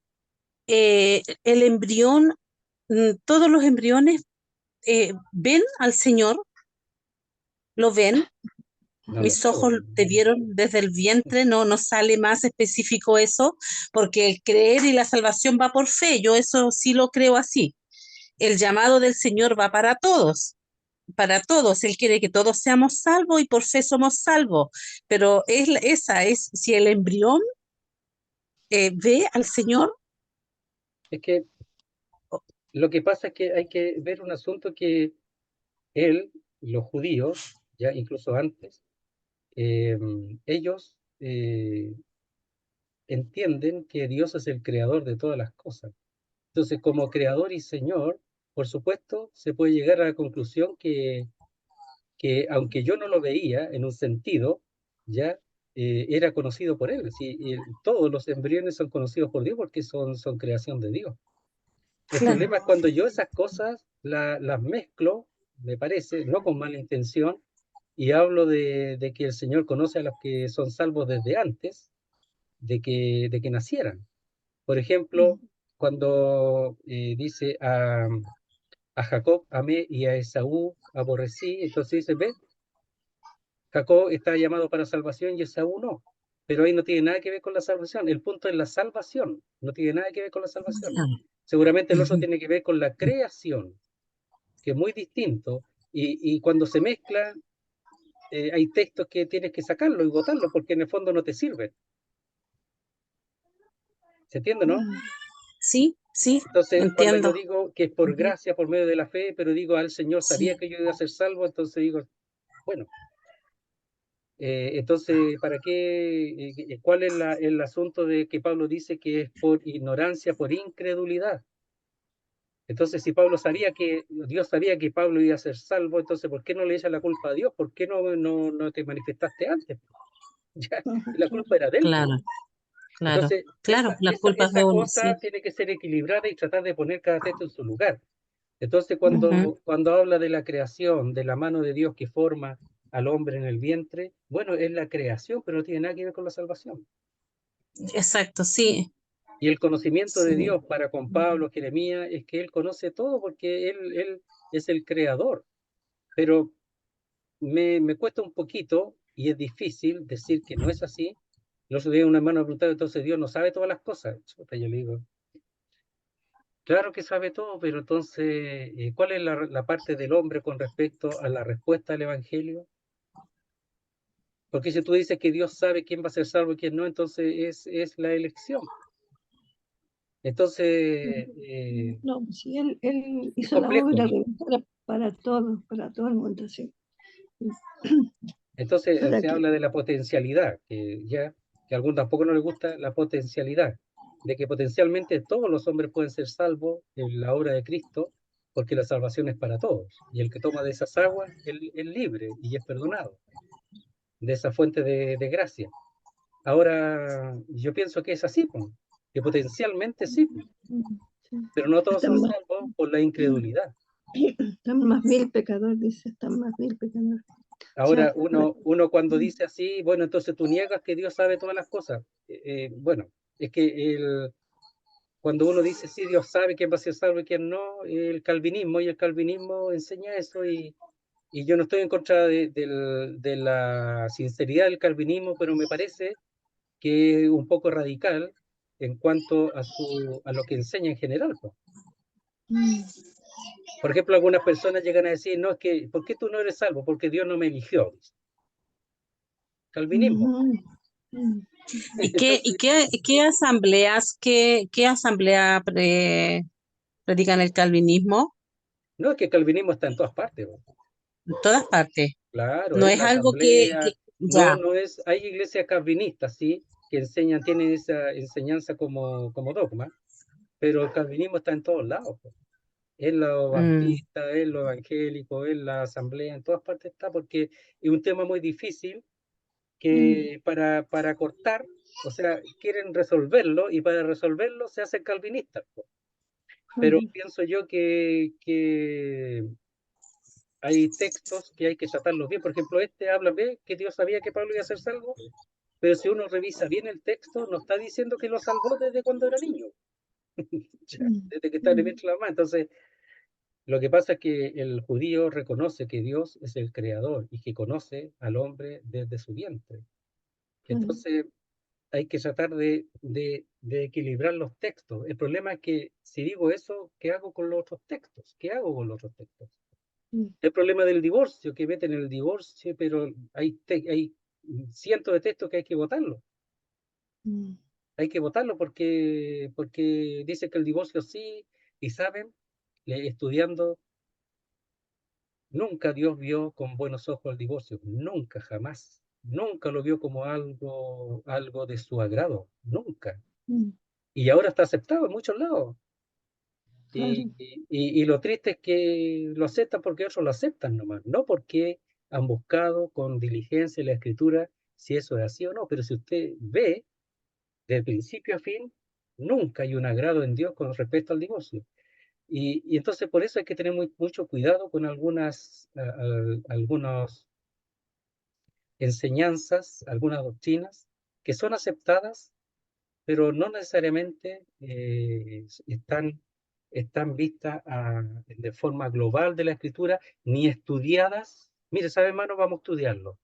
embrión, todos los embriones ven al Señor, lo ven. no lo Mis sé, ojos te vieron desde el vientre, no, no sale más específico eso, porque el creer y la salvación va por fe, yo eso sí lo creo así. El llamado del Señor va para todos. Él quiere que todos seamos salvos y por fe somos salvos, pero esa es, si el embrión ve al Señor, es que lo que pasa es que hay que ver un asunto que él, los judíos, ya incluso antes, eh, ellos entienden que Dios es el creador de todas las cosas. Entonces, como creador y Señor, por supuesto, se puede llegar a la conclusión que aunque yo no lo veía en un sentido, ya era conocido por él. Sí, todos los embriones son conocidos por Dios porque son creación de Dios. El claro, problema es cuando yo esas cosas las mezclo, me parece, no con mala intención, y hablo de que el Señor conoce a los que son salvos desde antes de que nacieran. Por ejemplo, cuando dice a Jacob amé y a Esaú aborrecí, entonces dice, ve, Jacob está llamado para salvación y Esaú no. Pero ahí no tiene nada que ver con la salvación. El punto es la salvación, no tiene nada que ver con la salvación. claro. Seguramente el otro Ujú. tiene que ver con la creación, que es muy distinto. Y cuando se mezcla, hay textos que tienes que sacarlo y votarlo porque en el fondo no te sirven. ¿Se entiende, no? Sí, sí, Entonces, cuando yo entiendo. digo que es por Ujú. gracia, por medio de la fe, pero digo al Señor sabía Sí, que yo iba a ser salvo, entonces digo, bueno, entonces, ¿para qué? ¿Cuál es el asunto de que Pablo dice que es por ignorancia, por incredulidad? Entonces, si Pablo sabía que, Dios sabía que Pablo iba a ser salvo, entonces, ¿por qué no le echa la culpa a Dios? ¿Por qué no te manifestaste antes? Ya, la culpa era de él, po. claro, claro, Entonces, claro, las culpas de esa uno, cosa sí. tiene que ser equilibrada y tratar de poner cada texto en su lugar. Entonces, Ujú. cuando habla de la creación, de la mano de Dios que forma al hombre en el vientre, bueno, es la creación, pero no tiene nada que ver con la salvación. Exacto, sí, Y el conocimiento de sí, Dios para con Pablo, Jeremías, es que él conoce todo porque él es el creador. Pero me cuesta un poquito y es difícil decir que no es así. El otro día un hermano preguntaba, entonces Dios no sabe todas las cosas. Chuta, yo le digo, claro que sabe todo, pero entonces, ¿cuál es la parte del hombre con respecto a la respuesta al Evangelio? Porque si tú dices que Dios sabe quién va a ser salvo y quién no, entonces es la elección. Entonces, no, sí, él es hizo la complejo. obra redentora para todo el mundo, sí. Entonces, Para se que, habla de la potencialidad, que a algunos tampoco no les gusta la potencialidad, de que potencialmente todos los hombres pueden ser salvos en la obra de Cristo, porque la salvación es para todos. Y el que toma de esas aguas, él es libre y es perdonado de esa fuente de gracia. Ahora, yo pienso que es así, po, que potencialmente sí, po, sí, pero no todos están son más, salvos por la incredulidad. están más mil pecadores, dice, están más mil pecadores. O Ahora, sea, para uno cuando dice así, bueno, entonces tú niegas que Dios sabe todas las cosas. Bueno, es que cuando uno dice, sí, Dios sabe quién va a ser salvo y quién no, el calvinismo enseña eso, y yo no estoy en contra de la sinceridad del calvinismo, pero me parece que es un poco radical en cuanto a lo que enseña en general, pues. Mm, Por ejemplo, algunas personas llegan a decir, no, es que, ¿por qué tú no eres salvo? Porque Dios no me eligió. Calvinismo. mm, mm. ¿Y Entonces, qué asambleas, qué asamblea predican el calvinismo? no, es que el calvinismo está en todas partes, pues. En todas partes. Claro, No es es la algo asamblea, no, ya. no es, hay iglesias calvinistas, sí, que enseñan, tienen esa enseñanza como dogma, pero el calvinismo está en todos lados, pues. En los Mm, bautistas, en los evangélicos, en la asamblea, en todas partes está, porque es un tema muy difícil Mm, que para cortar, o sea, quieren resolverlo, y para resolverlo se hacen calvinistas, pues. Pero mm, pienso yo que hay textos que hay que tratarlos bien. Por ejemplo, este habla bien que Dios sabía que Pablo iba a ser salvo, pero si uno revisa bien el texto, no está diciendo que lo salvó desde cuando era niño, ya, mm, desde que está en el mm, vientre de la mamá. Entonces, lo que pasa es que el judío reconoce que Dios es el creador y que conoce al hombre desde su vientre. mm, Entonces, hay que tratar de equilibrar los textos. El problema es que si digo eso, ¿qué hago con los otros textos? ¿Qué hago con los otros textos? mm, El problema del divorcio, que meten el divorcio, pero hay cientos de textos que hay que votarlo. mm, Hay que votarlo porque dice que el divorcio sí, y saben, estudiando, nunca Dios vio con buenos ojos el divorcio, nunca, jamás. Nunca lo vio como algo de su agrado, nunca. mm, Y ahora está aceptado en muchos lados. claro. Y lo triste es que lo aceptan porque otros lo aceptan nomás, no porque han buscado con diligencia la escritura si eso es así o no. Pero si usted ve, de principio a fin, nunca hay un agrado en Dios con respecto al divorcio. Y entonces por eso hay que tener mucho cuidado con algunas enseñanzas, algunas doctrinas que son aceptadas, pero no necesariamente están vistas de forma global de la escritura, ni estudiadas. Mire, ¿sabe, hermano? Vamos a estudiarlo.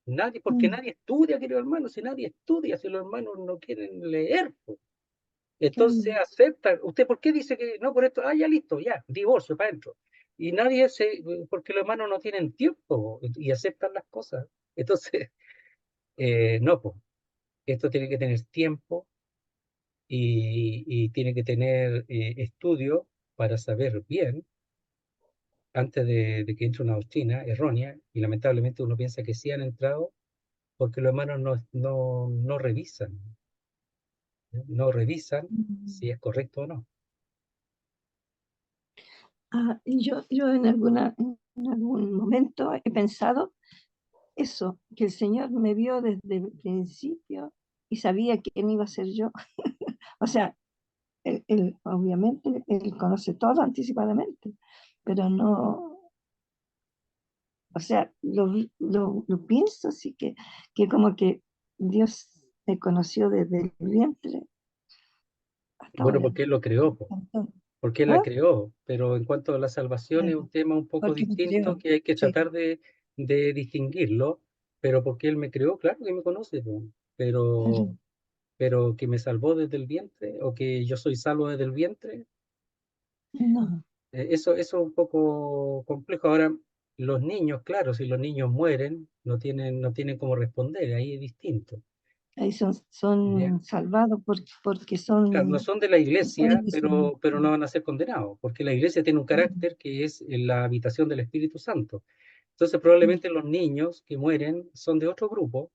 Nadie, porque Mm, nadie estudia, querido hermano, si nadie estudia, si los hermanos no quieren leer, pues. Entonces claro. aceptan. ¿Usted por qué dice que no por esto? Ah, ya listo, ya, divorcio para adentro. Y nadie porque los hermanos no tienen tiempo y aceptan las cosas. Entonces, no, pues, esto tiene que tener tiempo, y tiene que tener estudio para saber bien antes de que entre una doctrina errónea, y lamentablemente uno piensa que sí han entrado porque los hermanos no revisan Mm. si es correcto o no. Y yo en algún momento he pensado eso, que el Señor me vio desde el principio y sabía quién iba a ser yo. O sea, obviamente, él conoce todo anticipadamente, pero no, o sea, lo pienso así que como que Dios me conoció desde el vientre hasta Bueno, ahora. porque Él lo creó, po, Entonces, porque Él la ¿ah? creó, pero en cuanto a la salvación es un Claro, tema un poco porque me distinto, creo, que hay que sí, tratar de distinguirlo. Pero porque Él me creó, claro que me conoce, po, claro, pero que me salvó desde el vientre, o que yo soy salvo desde el vientre, no, eso es un poco complejo. Ahora, los niños, claro, si los niños mueren, no tienen cómo responder, ahí es distinto. ahí ¿Ya? son salvados porque Claro, no son de la son iglesia, de su... pero no van a ser condenados, porque la iglesia tiene un Mm, carácter que es la habitación del Espíritu Santo. Entonces, mm, probablemente los niños que mueren son de otro grupo,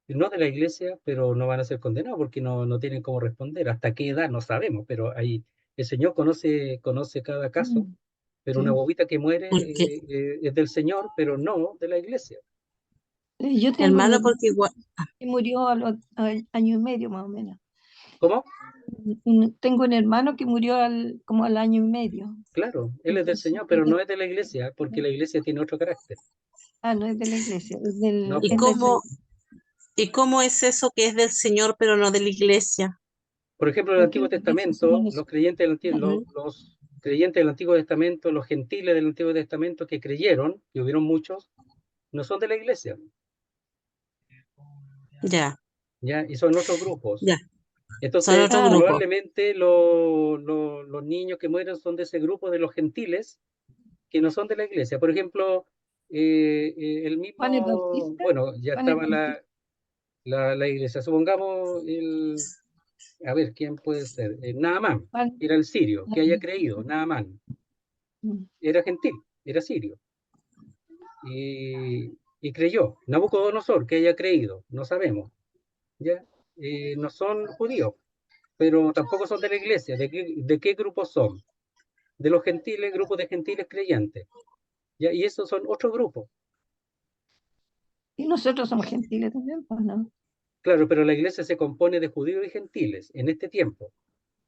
no de la iglesia, pero no van a ser condenados porque no tienen cómo responder. ¿Hasta qué edad? No sabemos, pero ahí el Señor conoce cada caso. mm, Pero una sí. bobita que muere porque, es del Señor, pero no de la iglesia. Yo tengo un hermano, hermano porque igual, que murió al año y medio más o menos. ¿Cómo? Tengo un hermano que murió como al año y medio. Claro, Él es del Entonces, Señor, pero no es de la iglesia, porque la iglesia tiene otro carácter. no es de la iglesia, No, ¿y pues. es del Señor. cómo es eso que es del Señor pero no de la iglesia? Por ejemplo, en el Antiguo Cualquier iglesia somos Testamento, nosotros. los creyentes del Antiguo Testamento, los gentiles del Antiguo Testamento que creyeron, y hubieron muchos, no son de la iglesia, Ya, ¿ya? Y son otros grupos. ya. Son Entonces, otro Ah, grupo. probablemente los niños que mueren son de ese grupo de los gentiles que no son de la iglesia. Por ejemplo, el Juan el mismo, Bautista, bueno, ya Juan el estaba Bautista. la iglesia. Supongamos a ver, ¿quién puede ser? Naamán, Juan, era el sirio, que haya ah, creído, Naamán, mm, era gentil, era sirio, y creyó. Nabucodonosor, que haya creído, no sabemos, ¿ya? No son judíos, pero tampoco son de la iglesia. De qué grupo son? De los gentiles, grupos de gentiles creyentes, ¿ya? Y esos son otros grupos. y nosotros somos gentiles también, pues, ¿no? Claro, pero la iglesia se compone de judíos y gentiles en este tiempo.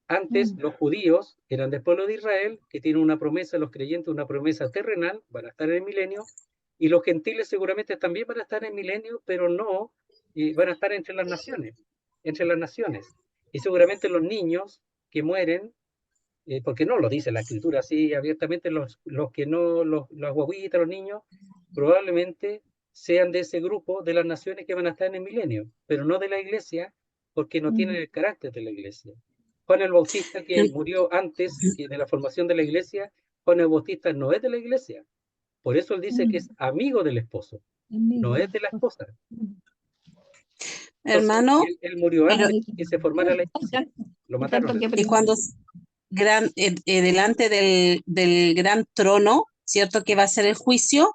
Antes Mm, los judíos eran del pueblo de Israel, que tienen una promesa, los creyentes, una promesa terrenal, van a estar en el milenio, y los gentiles seguramente también van a estar en el milenio, pero no van a estar entre las naciones, entre las naciones. Y seguramente los niños que mueren, porque no lo dice la escritura así abiertamente, los que no, los guaguitas, los niños, probablemente sean de ese grupo de las naciones que van a estar en el milenio, pero no de la iglesia, porque no tienen mm, el carácter de la iglesia. Juan el Bautista, que En- murió antes que de la formación de la iglesia, Juan el Bautista no es de la iglesia. Por eso él dice que mm, es amigo del esposo, amigo no de es la de la esposa. esposa. Mm. Entonces, Hermano, él murió pero antes que se formara la Hay iglesia. Lo hay tanto mataron. que y aprender. cuando delante del gran trono, ¿cierto? Que va a ser el juicio,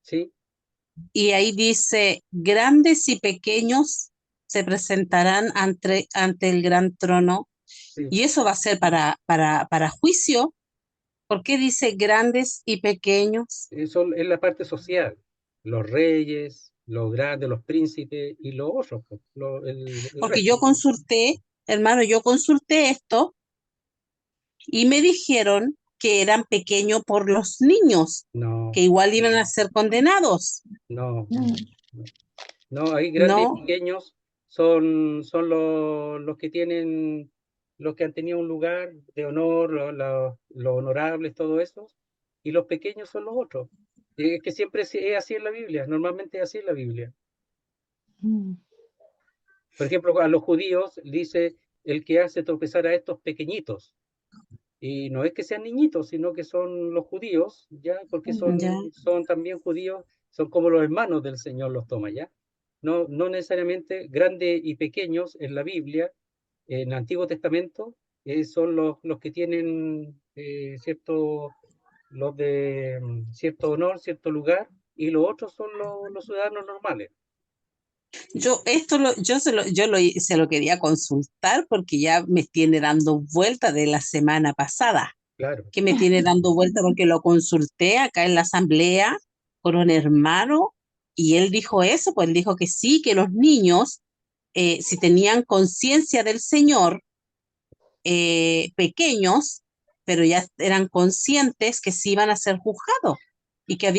¿Sí? y ahí dice, grandes y pequeños se presentarán ante el gran trono, Sí. y eso va a ser para juicio. ¿Por qué dice grandes y pequeños? Eso es la parte social, los reyes, los grandes, los príncipes y los otros, pues, el Porque resto. yo consulté, hermano, yo consulté esto y me dijeron que eran pequeños por los niños, No, que igual iban a ser condenados, no, Mm, no. No, hay grandes y ¿no? pequeños, son los que tienen, los que han tenido un lugar de honor, los honorables, todo eso, y los pequeños son los otros. Es que siempre es así en la Biblia, normalmente es así en la Biblia. mm, Por ejemplo, a los judíos dice el que hace tropezar a estos pequeñitos. Y no es que sean niñitos, sino que son los judíos, ¿ya? Porque Ya. son también judíos, son como los hermanos del Señor los toma, ¿ya? No, no necesariamente grandes y pequeños en la Biblia, en el Antiguo Testamento, son los que tienen los de cierto honor, cierto lugar, y los otros son los ciudadanos normales, Se lo quería consultar porque ya me tiene dando vuelta de la semana pasada, claro. que me tiene dando vuelta porque lo consulté acá en la asamblea con un hermano y él dijo eso, pues él dijo que sí, que los niños, si tenían conciencia del Señor, pequeños, pero ya eran conscientes que sí iban a ser juzgados y que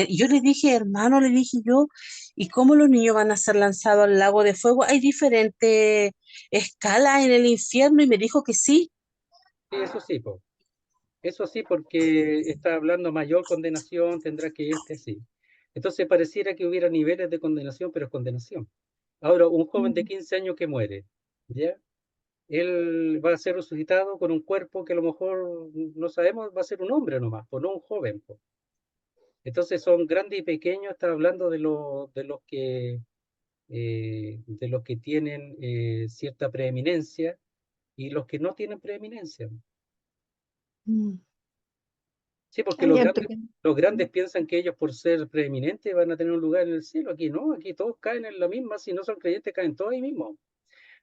yo le dije, hermano, le dije yo, ¿y cómo los niños van a ser lanzados al lago de fuego? Hay diferentes escalas en el infierno y me dijo que sí. Sí, eso sí, po. Eso sí, porque está hablando mayor condenación, tendrá que irte así. Entonces pareciera que hubiera niveles de condenación, pero es condenación. Ahora, un joven de mm, 15 años que muere, ¿ya? Él va a ser resucitado con un cuerpo que a lo mejor no sabemos, va a ser un hombre nomás, o no un joven, po. Entonces son grandes y pequeños, está hablando de los que tienen cierta preeminencia y los que no tienen preeminencia. mm. Sí, porque Hay harto que... los grandes piensan que ellos por ser preeminentes van a tener un lugar en el cielo. Aquí no, aquí todos caen en la misma, si no son creyentes caen todos ahí mismo.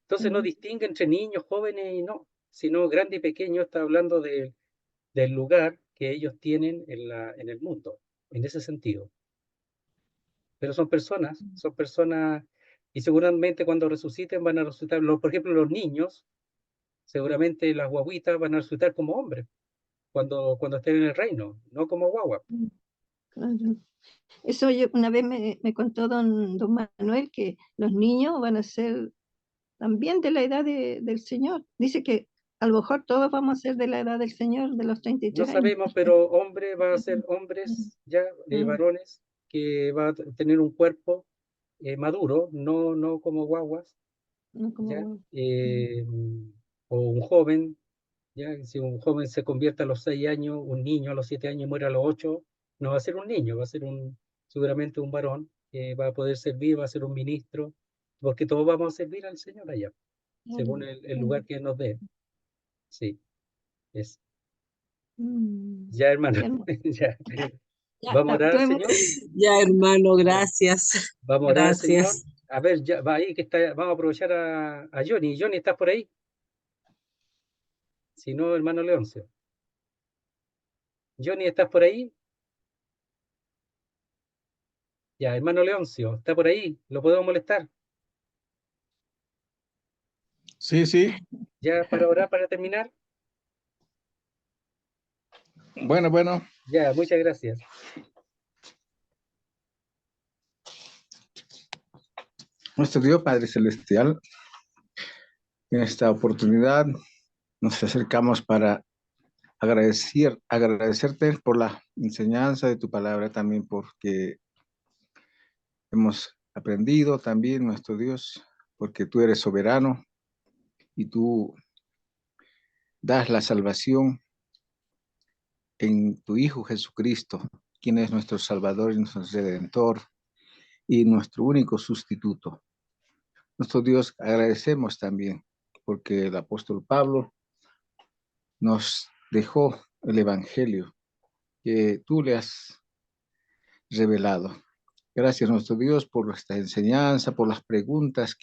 Entonces no Mm, distingue entre niños, jóvenes y no, sino grande y pequeño, está hablando del lugar que ellos tienen en el mundo, en ese sentido. Pero son personas, y seguramente cuando resuciten van a resucitar, por ejemplo, los niños, seguramente las guaguitas van a resucitar como hombres cuando estén en el reino, no como guaguas. mm, claro. Eso yo, una vez me contó don Manuel que los niños van a ser también de la edad del Señor. Dice que a lo mejor todos vamos a ser de la edad del Señor, de los No 33 años. sabemos, pero hombre va a ser hombres, ya, varones, que va a tener un cuerpo maduro, no como guaguas, No como ya, guau. o un joven, ya, si un joven se convierte a los 6 años, un niño a los 7 años y muere a los 8, no va a ser un niño, va a ser seguramente un varón que va a poder servir, va a ser un ministro, porque todos vamos a servir al Señor allá, según el lugar que nos dé. Sí, es. Ya, hermano, Qué hermoso. ya. Ya, Vamos a orar al podemos- Señor. Ya, hermano, Ya. gracias. Vamos a orar al Señor. Gracias. A ver, ya va ahí que está. Vamos a aprovechar a Johnny. Johnny, ¿estás por ahí? Si no, hermano Leoncio. Johnny, ¿estás por ahí? Ya, hermano Leoncio, ¿está por ahí? ¿Lo podemos molestar? Sí, sí. Ya, para orar, para terminar. Bueno. Ya, muchas gracias. Nuestro Dios Padre Celestial, en esta oportunidad nos acercamos para agradecerte por la enseñanza de tu palabra, también porque hemos aprendido también, nuestro Dios, porque tú eres soberano y tú das la salvación en tu Hijo Jesucristo, quien es nuestro Salvador y nuestro Redentor y nuestro único sustituto. Nuestro Dios, agradecemos también porque el apóstol Pablo nos dejó el Evangelio que tú le has revelado. Gracias, nuestro Dios, por esta enseñanza, por las preguntas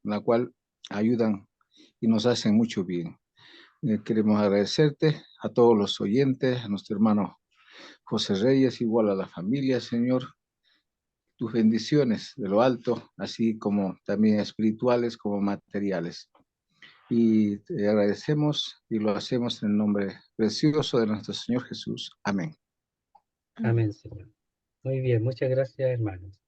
la cual ayudan y nos hacen mucho bien. Queremos agradecerte a todos los oyentes, a nuestro hermano José Reyes, igual a la familia, Señor, tus bendiciones de lo alto, así como también espirituales como materiales. Y te agradecemos y lo hacemos en el nombre precioso de nuestro Señor Jesús. Amén. Amén, Señor. Muy bien, muchas gracias, hermanos.